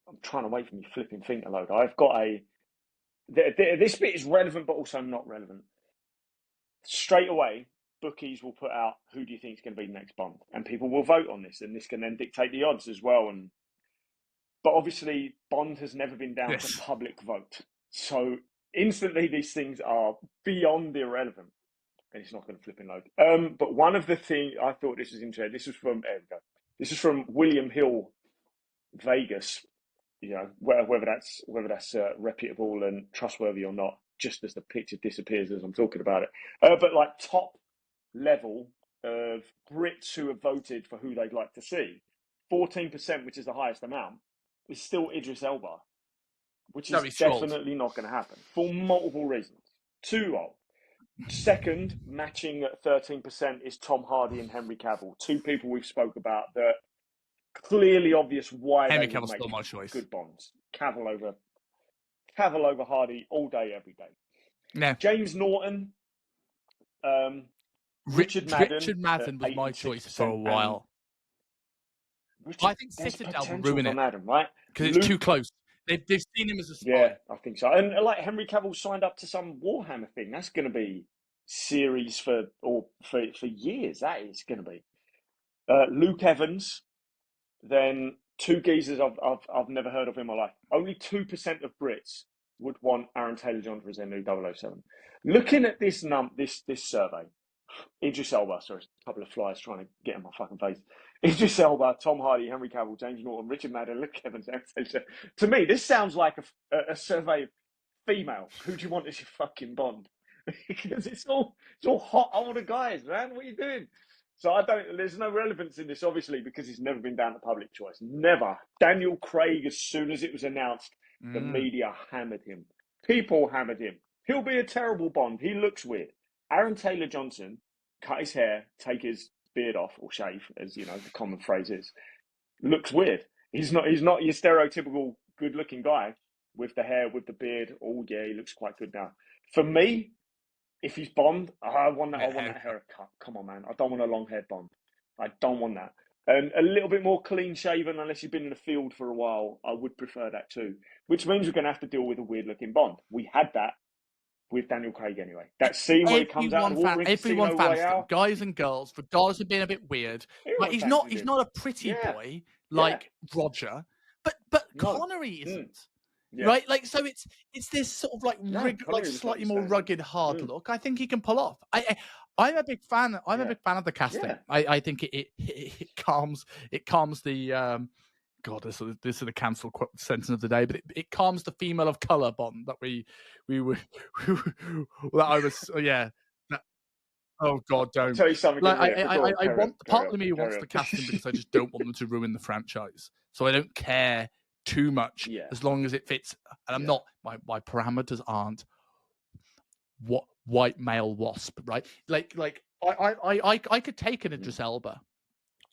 I'm trying to wait for me flipping thing to load. I've got a. This bit is relevant, but also not relevant. Straight away, bookies will put out who do you think is going to be the next Bond, and people will vote on this, and this can then dictate the odds as well. But obviously, Bond has never been down to public vote, so instantly these things are beyond irrelevant, and it's not going to flip in load. But one of the things I thought this was interesting. This is from William Hill, Vegas. You know, whether that's reputable and trustworthy or not, just as the picture disappears as I'm talking about it. But like top level of Brits who have voted for who they'd like to see, 14%, which is the highest amount, is still Idris Elba, which is definitely not going to happen for multiple reasons. Too old. Second, matching at 13% is Tom Hardy and Henry Cavill, two people we've spoke about that clearly obvious why Henry they would Cavill's make still my choice. Good Bonds. Cavill over Hardy all day, every day. Yeah. James Norton, Richard Madden. Richard Madden was my choice for a while. I think Citadel will ruin it, Madden, right? Because it's too close. They've seen him as a spy. Yeah, I think so. And like Henry Cavill signed up to some Warhammer thing. That's going to be series for years. That is going to be. Luke Evans. Then two geezers I've never heard of in my life. Only 2% of Brits would want Aaron Taylor-Johnson as their new 007. Looking at this survey, Idris Elba, sorry, a couple of flies trying to get in my fucking face. Idris Elba, Tom Hardy, Henry Cavill, James Norton, Richard Madden, Luke Evans, Aaron Taylor. To me, this sounds like a survey of female. Who do you want as your fucking Bond? Because it's all hot older guys, man. What are you doing? So there's no relevance in this, obviously, because it's never been down to public choice. Never. Daniel Craig, as soon as it was announced, the media hammered him. People hammered him. He'll be a terrible Bond. He looks weird. Aaron Taylor-Johnson, cut his hair, take his beard off, or shave, as you know, the common phrase is, looks weird. He's not your stereotypical good-looking guy with the hair, with the beard. Oh, yeah, he looks quite good now. For me, if he's Bond, I want that haircut. Come on, man. I don't want a long-haired Bond. I don't want that. And a little bit more clean-shaven, unless you've been in the field for a while, I would prefer that too. Which means we're going to have to deal with a weird-looking Bond. We had that with Daniel Craig anyway. That scene where he comes out of the water in Casino Royale. Guys and girls, regardless of being a bit weird. Like, he's not a pretty boy like Roger, but Connery isn't. Yeah. Right, like, so it's this sort of like slightly more rugged, hard look. I think he can pull off. I'm a big fan. I'm a big fan of the casting. Yeah. I think it calms the God. This is the cancel sentence of the day, but it calms the female of color Bond that we were that I was oh God, don't. I'll tell you something. Like, I want part of me wants the casting because I just don't want them to ruin the franchise. So I don't care too much as long as it fits. And I'm not, my parameters aren't what white male wasp, right? Like I could take an Idris Elba,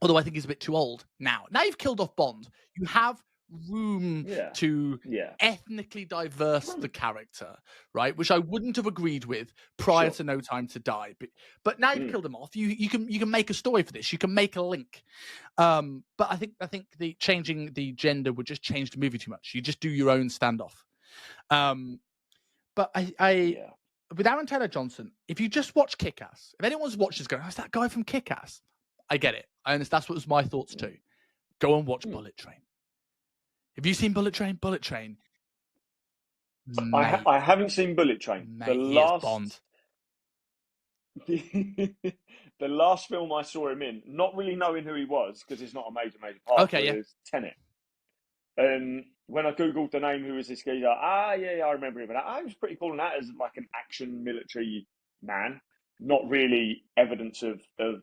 although I think he's a bit too old now. Now you've killed off Bond. You have room to ethnically diverse the character, right? Which I wouldn't have agreed with prior to No Time to Die. But now you've killed him off. You can make a story for this. You can make a link. But I think the changing the gender would just change the movie too much. You just do your own standoff. But with Aaron Taylor-Johnson, if you just watch Kick-Ass, if anyone's watched this going, oh, it's that guy from Kick-Ass. I get it. I understand. That's what was my thoughts too. Go and watch Bullet Train. Have you seen Bullet Train? Bullet Train. I haven't seen Bullet Train. Mate, he is Bond. The last film I saw him in, not really knowing who he was, because it's not a major part of it, is Tenet. when I googled the name, who was this guy? Yeah, I remember him. And I was pretty cool on that as like an action military man. Not really evidence of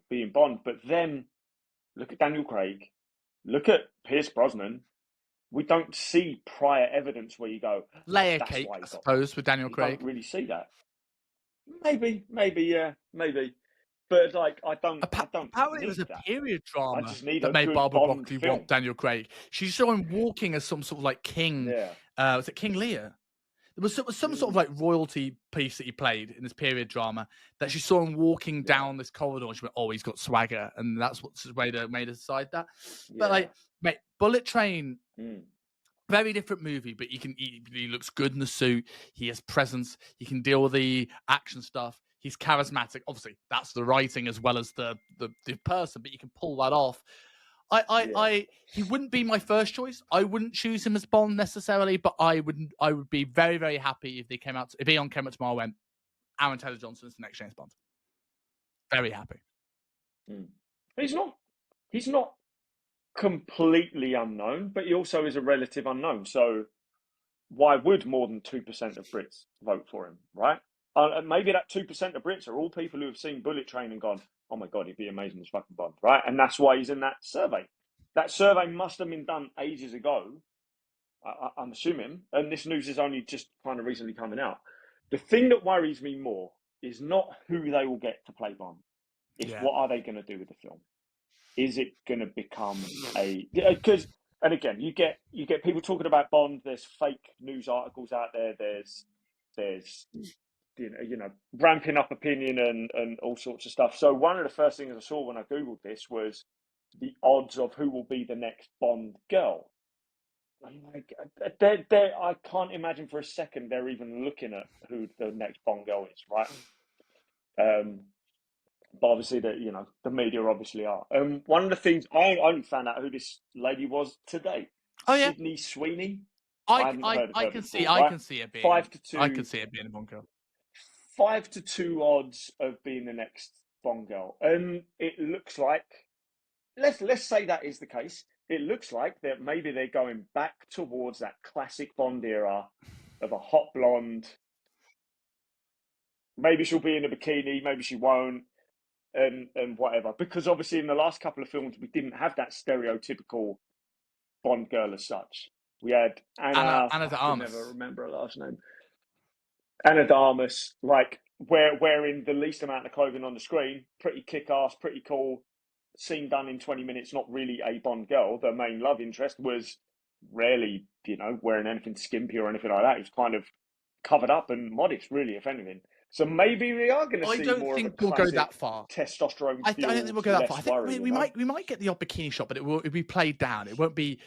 being Bond, but then look at Daniel Craig, look at Pierce Brosnan. We don't see prior evidence where you go, Layer that's cake, why I he got Bond. suppose, with Daniel You Craig. don't really see that. Maybe, yeah, maybe. But like, I don't Apparently, it was need a that. period I drama just need that a made good Barbara Bond Broccoli film. want Daniel Craig. She saw him walking as some sort of like king. Yeah. Was it King Lear? There was some sort of like royalty piece that he played in this period drama that she saw him walking down this corridor. And she went, "Oh, he's got swagger," and that's what's made her decide that. But like, mate, Bullet Train. Very different movie, but he looks good in the suit. He has presence. He can deal with the action stuff. He's charismatic. Obviously, that's the writing as well as the person, but you can pull that off. He wouldn't be my first choice. I wouldn't choose him as Bond necessarily, but I would be very, very happy if Eon came out tomorrow and went, Aaron Taylor Johnson is the next James Bond. Very happy. He's not completely unknown, but he also is a relative unknown. So why would more than 2% of Brits vote for him, right? Maybe that 2% of Brits are all people who have seen Bullet Train and gone, oh my God, he'd be amazing as fucking Bond, right? And that's why he's in that survey. That survey must have been done ages ago, I'm assuming, and this news is only just kind of recently coming out. The thing that worries me more is not who they will get to play Bond. It's what are they going to do with the film? Is it going to become because and again you get people talking about Bond. There's fake news articles out there. There's you know ramping up opinion and all sorts of stuff. So one of the first things I saw when I googled this was the odds of who will be the next Bond girl. I'm like, I can't imagine for a second they're even looking at who the next Bond girl is, right? But obviously, the media obviously are. One of the things I only found out who this lady was today. Oh yeah, Sydney Sweeney. I haven't heard of her can before, see right? I can see it being 5-2. I can see it being a Bond girl. 5-2 odds of being the next Bond girl, and it looks like let's say that is the case. It looks like that maybe they're going back towards that classic Bond era of a hot blonde. Maybe she'll be in a bikini, maybe she won't. And whatever, because obviously in the last couple of films we didn't have that stereotypical Bond girl as such. We had Anna de I can Armas. never remember her last name. Anna de Armas, like wearing the least amount of clothing on the screen, pretty kick-ass, pretty cool, scene done in 20 minutes, not really a Bond girl. The main love interest was rarely, wearing anything skimpy or anything like that. It was kind of covered up and modest, really, if anything. So maybe we are going to see more of a we'll go that far. Testosterone. I don't think we'll go that far. I think we might get the odd bikini shot, but it'll be played down. It won't be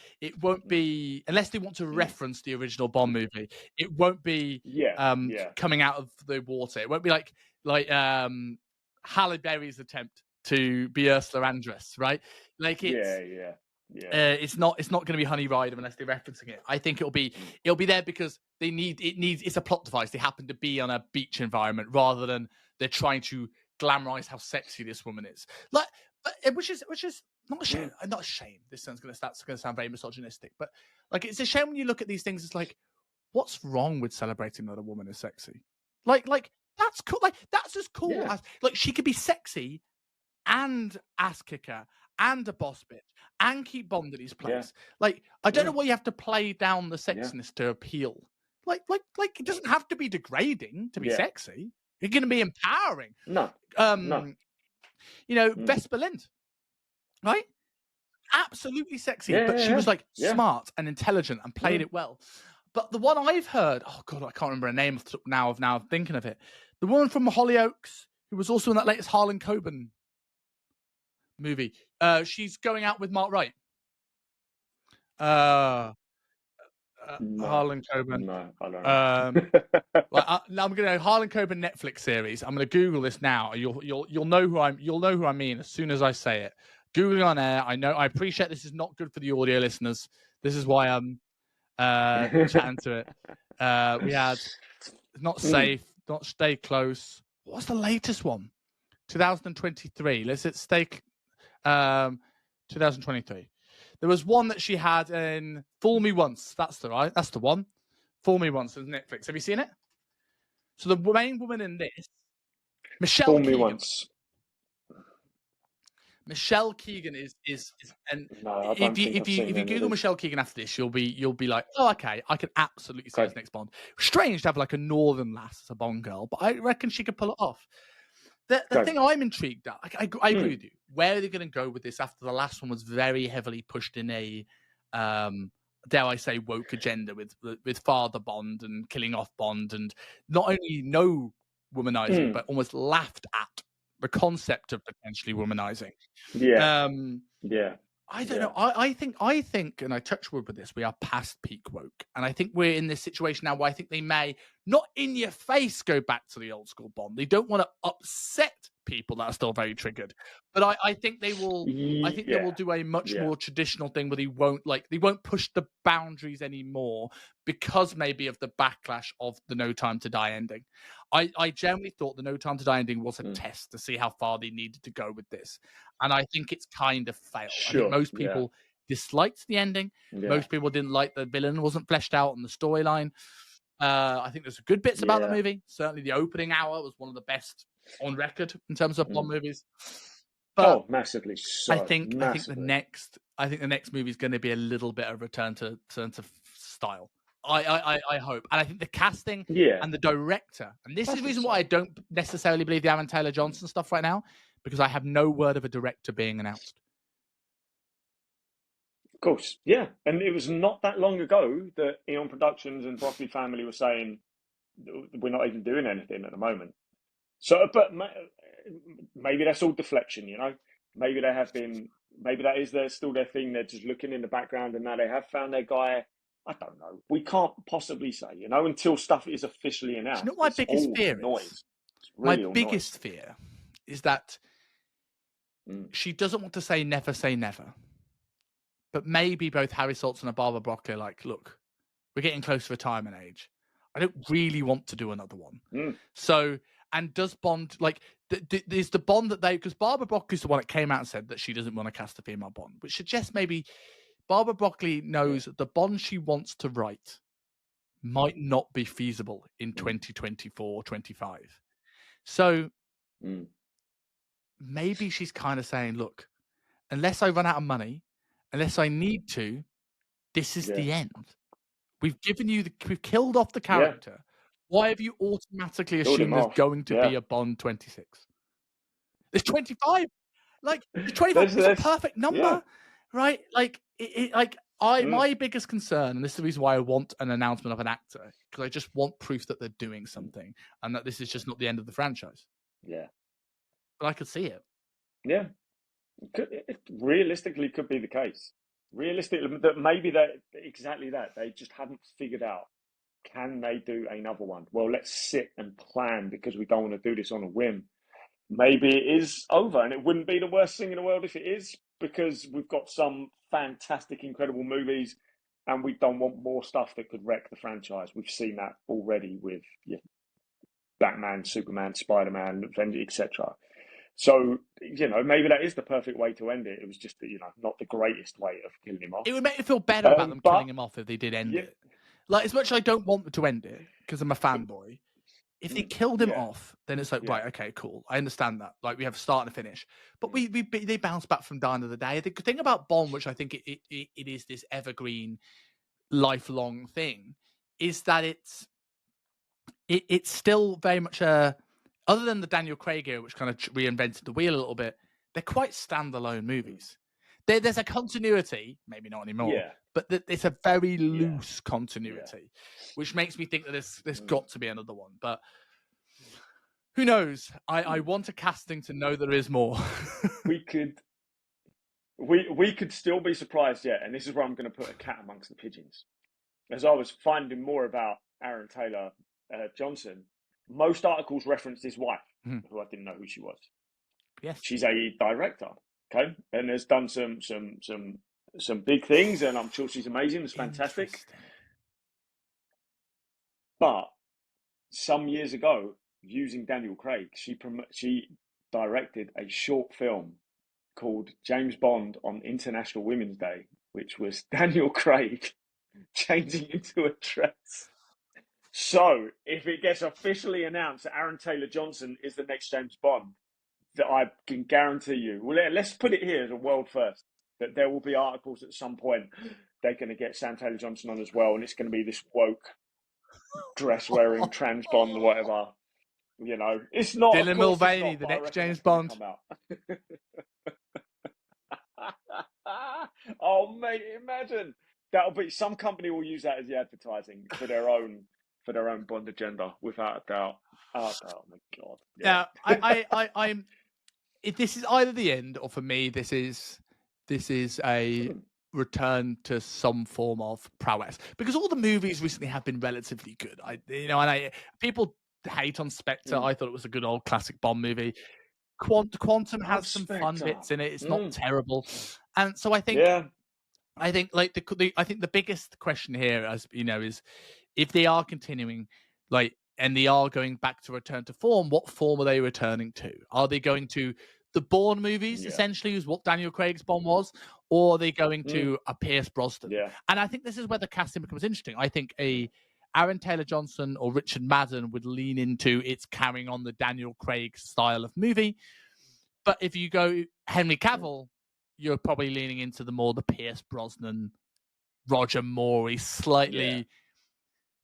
unless they want to reference the original Bond movie. It won't be coming out of the water. It won't be like Halle Berry's attempt to be Ursula Andress, right? Like it's not going to be Honey Rider unless they're referencing it. I think it'll be there because it's a plot device. They happen to be on a beach environment rather than they're trying to glamorize how sexy this woman is. Like, which is not a shame. Not a shame. That's going to sound very misogynistic, but like it's a shame when you look at these things. It's like, what's wrong with celebrating that a woman is sexy? Like that's cool. Like that's as cool as like she could be sexy and ass kicker and a boss bitch and keep Bond in his place. Like I don't know why you have to play down the sexiness to appeal. Like it doesn't have to be degrading to be sexy. It's going to be empowering. No. Vesper Lind, right? Absolutely sexy, but she was like smart and intelligent and played it well. But the one I've heard, oh God, I can't remember her name now of thinking of it. The woman from Hollyoaks, who was also in that latest Harlan Coben movie. She's going out with Mark Wright. Harlan Coben. No, I don't know. I'm going to Harlan Coben Netflix series. I'm going to Google this now. You'll know who I mean as soon as I say it. Googling on air. I appreciate this is not good for the audio listeners. This is why I'm chatting to it. We had Not Safe, Not Stay Close. What's the latest one? 2023. Let's stay. 2023. There was one that she had in Fool Me Once. That's the one. Fool Me Once on Netflix. Have you seen it? So the main woman in this, Michelle Fool me Keegan. once. Michelle Keegan is and No, I if don't you think I've seen any of Google these. Michelle Keegan after this, you'll be like, oh, okay, I can absolutely see her as next Bond. Strange to have like a northern lass as a Bond girl, but I reckon she could pull it off. The thing I'm intrigued at, I agree with you. Where are they going to go with this after the last one was very heavily pushed in a, dare I say, woke agenda with Father Bond and killing off Bond, and not only no womanizing, but almost laughed at the concept of potentially womanizing. Yeah. Yeah. I don't know. I think, and I touch wood with this, we are past peak woke. And I think we're in this situation now where I think they may not in your face go back to the old school Bond. They don't want to upset people that are still very triggered. But I think they will they will do a much more traditional thing where they won't push the boundaries anymore because maybe of the backlash of the No Time to Die ending. I generally thought the No Time to Die ending was a test to see how far they needed to go with this. And I think it's kind of failed. Sure, I think most people disliked the ending. Most people didn't like the villain wasn't fleshed out in the storyline. I think there's good bits about the movie. Certainly the opening hour was one of the best on record in terms of Bond movies. But massively so. I think the next movie is going to be a little bit of return to style. I hope. And I think the casting and the director, and this is the reason why I don't necessarily believe the Aaron Taylor Johnson stuff right now, because I have no word of a director being announced. Of course, yeah. And it was not that long ago that Eon Productions and Broccoli Family were saying we're not even doing anything at the moment. So, but maybe that's all deflection, you know? Maybe they have been, maybe that is still their thing. They're just looking in the background and now they have found their guy. I don't know. We can't possibly say, you know, until stuff is officially announced. Do you know what my biggest fear is? My biggest fear is that she doesn't want to say never. But maybe both Harry Saltzman and Barbara Broccoli are like, look, we're getting close to retirement age. I don't really want to do another one. So, and does Bond, like, is the Bond that because Barbara Broccoli's the one that came out and said that she doesn't want to cast a female Bond, which suggests maybe Barbara Broccoli knows that the Bond she wants to write might not be feasible in 2024, 25. So maybe she's kind of saying, look, unless I run out of money, unless I need to, this is the end. We've given you we've killed off the character. Why have you automatically assumed there's going to be a Bond 26? There's 25. Like, the 25 is a perfect number, right? Like, my biggest concern, and this is the reason why I want an announcement of an actor, because I just want proof that they're doing something and that this is just not the end of the franchise. Yeah. But I could see it. Yeah. It realistically could be the case. Realistically, that maybe exactly that. They just haven't figured out, can they do another one? Well, let's sit and plan because we don't want to do this on a whim. Maybe it is over, and it wouldn't be the worst thing in the world if it is, because we've got some fantastic, incredible movies, and we don't want more stuff that could wreck the franchise. We've seen that already with Batman, Superman, Spider-Man, etc. So, you know, maybe that is the perfect way to end it. It was just, you know, not the greatest way of killing him off. It would make me feel better about them killing him off if they did end it. Like, as much as I don't want them to end it, because I'm a fanboy, if they killed him off, then it's like, right, okay, cool. I understand that. Like, we have a start and a finish. But they bounce back from die of the day. The thing about Bond, which I think it is this evergreen, lifelong thing, is that it's still very much other than the Daniel Craig era, which kind of reinvented the wheel a little bit, they're quite standalone movies. There's a continuity, maybe not anymore, but it's a very loose continuity, which makes me think that there's got to be another one. But who knows? I want a casting to know there is more. we could still be surprised, and this is where I'm going to put a cat amongst the pigeons. As I was finding more about Aaron Taylor Johnson, most articles referenced his wife, who I didn't know who she was. Yes, she's a director, okay, and has done some big things, and I'm sure she's amazing. It's fantastic. But some years ago, using Daniel Craig, she directed a short film called James Bond on International Women's Day which was Daniel Craig changing into a dress. So, if it gets officially announced that Aaron Taylor-Johnson is the next James Bond, that I can guarantee you, well, let's put it here as a world first, that there will be articles at some point they're going to get Sam Taylor-Johnson on as well, and it's going to be this woke, dress-wearing, trans Bond or whatever. You know, it's not. Dylan Of course it's Mulvaney, not, the but I next reckon James that's gonna Bond. come out. Oh, mate, imagine that'll be some company will use that as the advertising for their own Bond agenda, without a doubt. Oh my god! Yeah. Now, I'm. If this is either the end, or for me, this is a return to some form of prowess, because all the movies recently have been relatively good. People hate on Spectre. I thought it was a good old classic Bond movie. Quantum has some fun bits in it. It's not terrible, and so I think like I think the biggest question here, as you know, is if they are continuing, like, and they are going back to return to form, what form are they returning to? Are they going to the Bourne movies, essentially, is what Daniel Craig's Bond was, or are they going to a Pierce Brosnan? Yeah. And I think this is where the casting becomes interesting. I think a Aaron Taylor-Johnson or Richard Madden would lean into it's carrying on the Daniel Craig style of movie. But if you go Henry Cavill, you're probably leaning into the Pierce Brosnan, Roger Moore, slightly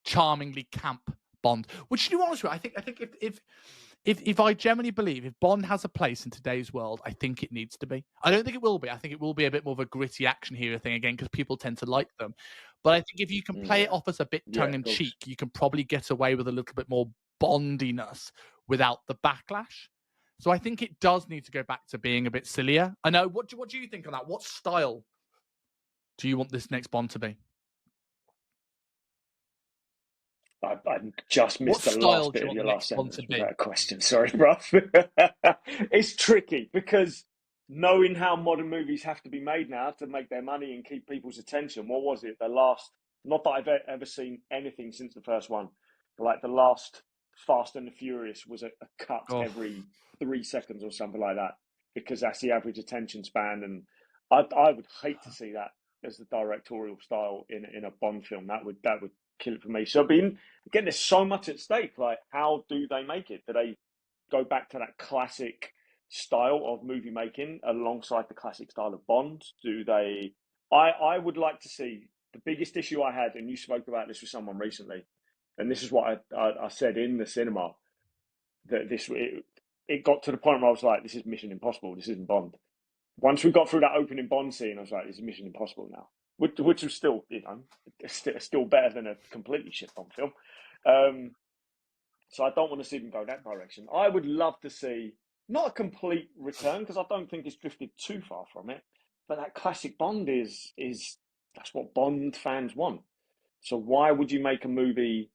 charmingly camp Bond. Which, to be honest with you, I think if I generally believe if Bond has a place in today's world, I think it needs to be. I don't think it will be. I think it will be a bit more of a gritty action hero thing again, because people tend to like them. But I think if you can play it off as a bit tongue in cheek, you can probably get away with a little bit more Bondiness without the backlash. So I think it does need to go back to being a bit sillier. I know. What do you think on that? What style do you want this next Bond to be? I just missed the last bit of your last sentence with that question. Sorry, bro. It's tricky because knowing how modern movies have to be made now to make their money and keep people's attention. What was it? The last, not that I've ever seen anything since the first one, but like the last Fast and the Furious was a cut every 3 seconds or something like that, because that's the average attention span. And I would hate to see that as the directorial style in a Bond film. That would kill it for me. So again, there's so much at stake. Like, how do they make it? Do they go back to that classic style of movie making alongside the classic style of Bond? Do they? I would like to see. The biggest issue I had, and you spoke about this with someone recently, and this is what I said in the cinema, that it got to the point where I was like, this is Mission Impossible. This isn't Bond. Once we got through that opening Bond scene, I was like, this is Mission Impossible now. Which was still, still better than a completely shit Bond film. So I don't want to see them go that direction. I would love to see, not a complete return, because I don't think it's drifted too far from it, but that classic Bond is that's what Bond fans want. So why would you make a movie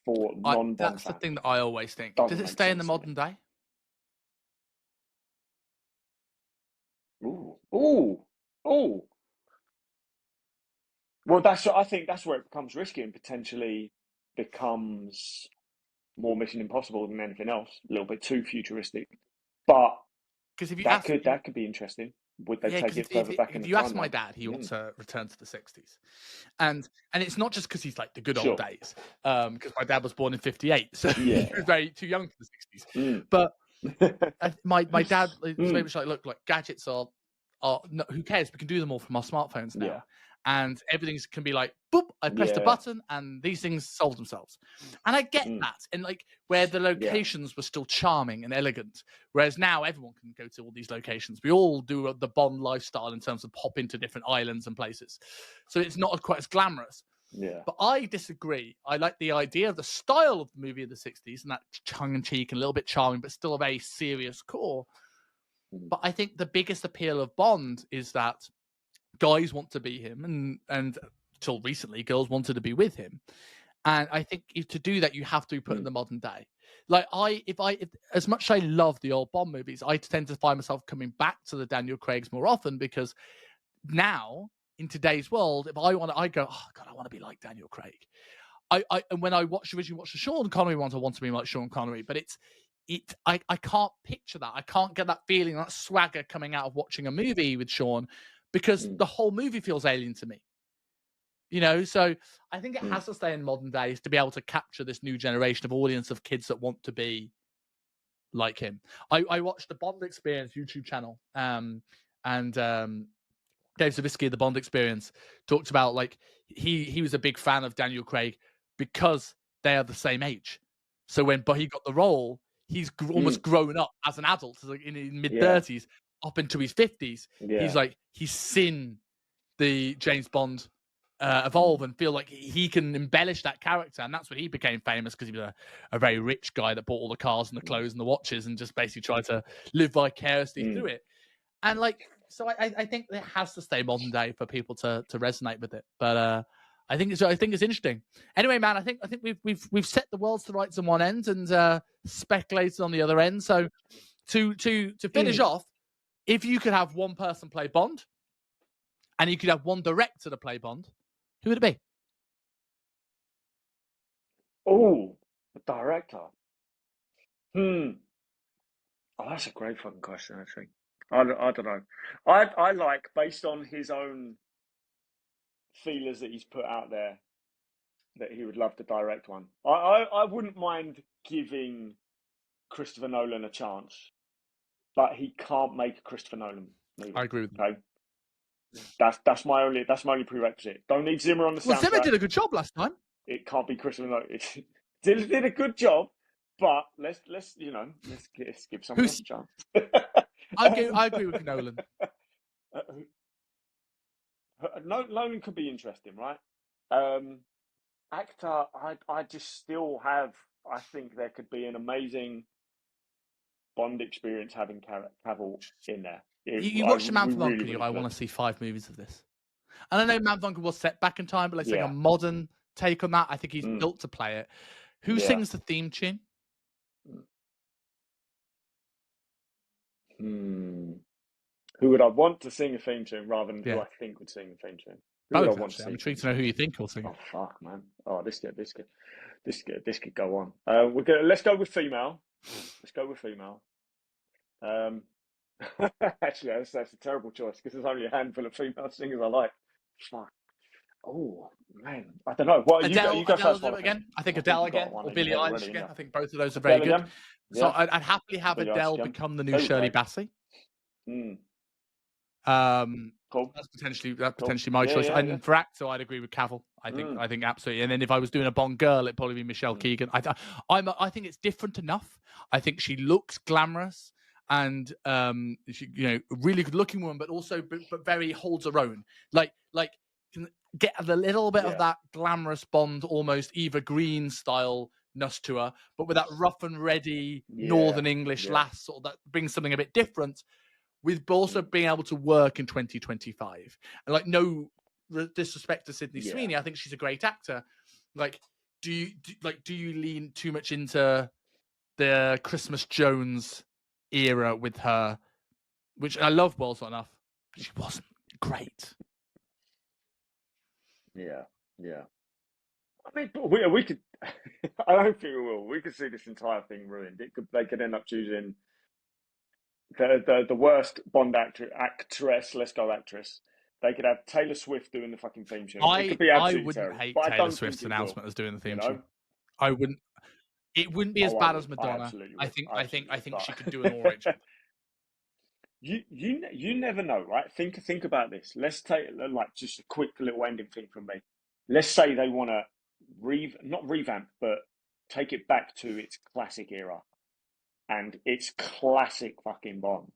for non-Bond fans? That's the thing that I always think. Does it stay in the modern day? Ooh. Well, I think that's where it becomes risky and potentially becomes more Mission Impossible than anything else. A little bit too futuristic, but that could be interesting. Would they take it further back in the time? If you ask my dad, he wants a return to the 60s, and it's not just because he's like the good old days. Because my dad was born in 58, so he was very too young for the 60s. But my dad is very much like, look, gadgets are no, who cares? We can do them all from our smartphones now. And everything can be like, boop, I pressed a button and these things solve themselves. And I get that. And like where the locations were still charming and elegant, whereas now everyone can go to all these locations. We all do the Bond lifestyle in terms of pop into different islands and places. So it's not quite as glamorous. Yeah. But I disagree. I like the idea of the style of the movie of the 60s and that tongue-in-cheek and a little bit charming, but still a very serious core. But I think the biggest appeal of Bond is that guys want to be him, and till recently, girls wanted to be with him. And I think to do that, you have to put in the modern day. Like if as much as I love the old Bond movies, I tend to find myself coming back to the Daniel Craigs more often, because now in today's world, if I go, oh God, I want to be like Daniel Craig. And when I originally watched the Sean Connery ones, I want to be like Sean Connery, but I can't picture that. I can't get that feeling, that swagger coming out of watching a movie with Sean, because the whole movie feels alien to me. You know, so I think it Mm. has to stay in modern days to be able to capture this new generation of audience of kids that want to be like him. I watched the Bond Experience YouTube channel, and Dave Zabiskie, the Bond Experience, talked about like he was a big fan of Daniel Craig because they are the same age. So when he got the role, he's almost grown up as an adult, like in his mid-30s, up into his 50s. Yeah. He's like, he's seen the James Bond evolve and feel like he can embellish that character. And that's when he became famous, because he was a very rich guy that bought all the cars and the clothes and the watches and just basically tried to live vicariously through it. And like, so I think it has to stay modern day for people to resonate with it. But I think it's interesting. Anyway, man, I think we've set the world's to rights on one end and speculated on the other end. So to finish off, if you could have one person play Bond and you could have one director to play Bond, who would it be? Oh, the director. Oh, that's a great fucking question, actually. I don't know. I like, based on his own feelers that he's put out there, that he would love to direct one. I wouldn't mind giving Christopher Nolan a chance, but he can't make a Christopher Nolan movie. I agree with you. Okay, that's my only prerequisite. Don't need Zimmer on the soundtrack. Well, Zimmer did a good job last time. It can't be Christopher Nolan. Did a good job, but let's give someone else a chance. I agree with Nolan. Nolan could be interesting, right? Actor, I just still have. I think there could be an amazing Bond experience having Cavill in there. You watch the Man from Uncle, I want to see 5 movies of this. And I know Man from Uncle was set back in time, but let's say a modern take on that. I think he's built to play it. Who sings the theme tune? Who would I want to sing a theme tune rather than who I think would sing a theme tune? Who would I want to sing? I'm intrigued to know who you think will sing. Oh fuck, man! Oh, this could go on. Let's go with female. Let's go with female. Actually, that's a terrible choice because there's only a handful of female singers I like. Fuck. Oh man, I don't know. What Adele, you go Adele first again. I think Adele again, or Billie Eilish again. I think both of those are very good. So I'd happily have Adele become the new Shirley Bassey. Cool. That's potentially my choice. And for actor, I'd agree with Cavill. I think absolutely. And then if I was doing a Bond girl, it'd probably be Michelle Keegan. I think it's different enough. I think she looks glamorous and she, really good looking woman, but also but very holds her own. Like can get a little bit of that glamorous Bond, almost Eva Green style-ness to her, but with that rough and ready Northern English lass, sort of that brings something a bit different. With also being able to work in 2025, and like no disrespect to Sydney Sweeney, I think she's a great actor. Like, do you lean too much into the Christmas Jones era with her, which I love well enough, but she wasn't great. Yeah. I mean, we could. I don't think we will. We could see this entire thing ruined. They could end up choosing the worst Bond actress. Let's go actress. They could have Taylor Swift doing the fucking theme tune. It could be absolutely terrible. Hate Taylor Swift's announcement as doing the theme tune. I wouldn't. It wouldn't be as bad as Madonna. I think she could do an all right job. You never know, right? Think about this. Let's take like just a quick little ending thing from me. Let's say they want to not revamp, but take it back to its classic era and its classic fucking Bond.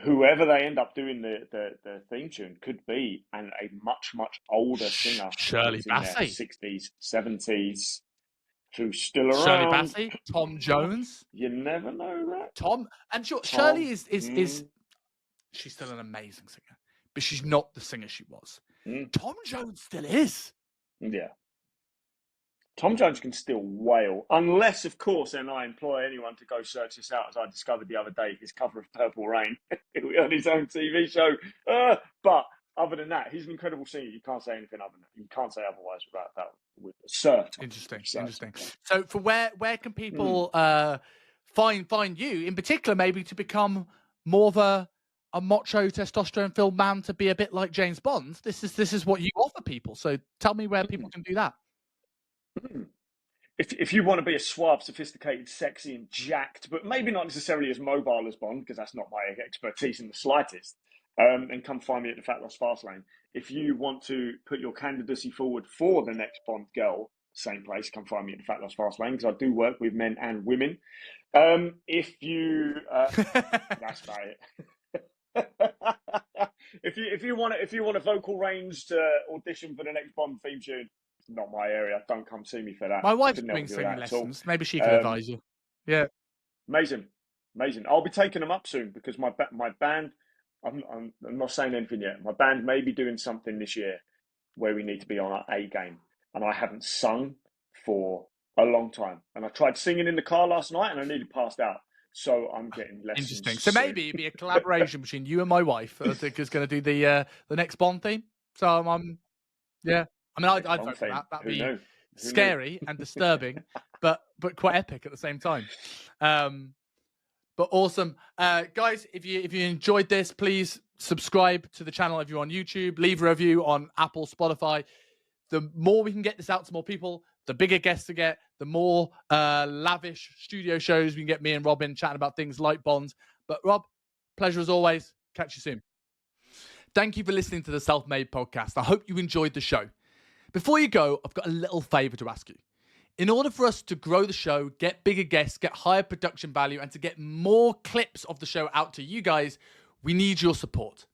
Whoever they end up doing the theme tune could be a much older singer, Shirley Bassey, 60s, 70s, who's still around. Shirley Bassey, Tom Jones. You never know that. Shirley is she's still an amazing singer, but she's not the singer she was. Tom Jones still is. Yeah. Tom Jones can still wail, unless, of course, and I employ anyone to go search this out, as I discovered the other day, his cover of Purple Rain on his own TV show. But other than that, he's an incredible singer. You can't say anything other than that. You can't say otherwise without that. With Interesting. So, for where can people find you in particular, maybe to become more of a macho testosterone-filled man to be a bit like James Bond. This is what you offer people. So tell me where people can do that. If you want to be a suave, sophisticated, sexy, and jacked, but maybe not necessarily as mobile as Bond, because that's not my expertise in the slightest, and come find me at the Fat Loss Fastlane. If you want to put your candidacy forward for the next Bond girl, same place, come find me at the Fat Loss Fastlane, because I do work with men and women. If you, that's about it. if you want a vocal range to audition for the next Bond theme tune, it's not my area. Don't come see me for that. My wife's doing singing lessons. Maybe she can advise you. Yeah, amazing. I'll be taking them up soon because my band. I'm not saying anything yet. My band may be doing something this year where we need to be on our A game, and I haven't sung for a long time. And I tried singing in the car last night, and I nearly passed out. So I'm getting lessons. Interesting. So maybe it'd be a collaboration between you and my wife. I think is going to do the next Bond theme. So yeah. I mean, I'd vote for that. That'd be scary and disturbing, but quite epic at the same time. But awesome, guys. If you enjoyed this, please subscribe to the channel if you're on YouTube. Leave a review on Apple, Spotify. The more we can get this out to more people, the bigger guests to get, the more lavish studio shows we can get me and Robin chatting about things like Bond. But Rob, pleasure as always. Catch you soon. Thank you for listening to the Self-Made Podcast. I hope you enjoyed the show. Before you go, I've got a little favor to ask you. In order for us to grow the show, get bigger guests, get higher production value, and to get more clips of the show out to you guys, we need your support.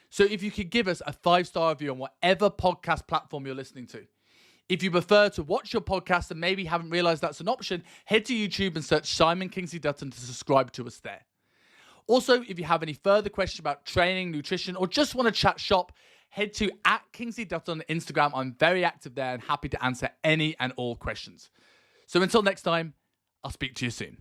So if you could give us a 5-star review on whatever podcast platform you're listening to. If you prefer to watch your podcast and maybe haven't realized that's an option, head to YouTube and search Simon Kingsley Dutton to subscribe to us there. Also, if you have any further questions about training, nutrition, or just want to chat shop, head to @Kingsley Dutton on Instagram. I'm very active there and happy to answer any and all questions. So until next time, I'll speak to you soon.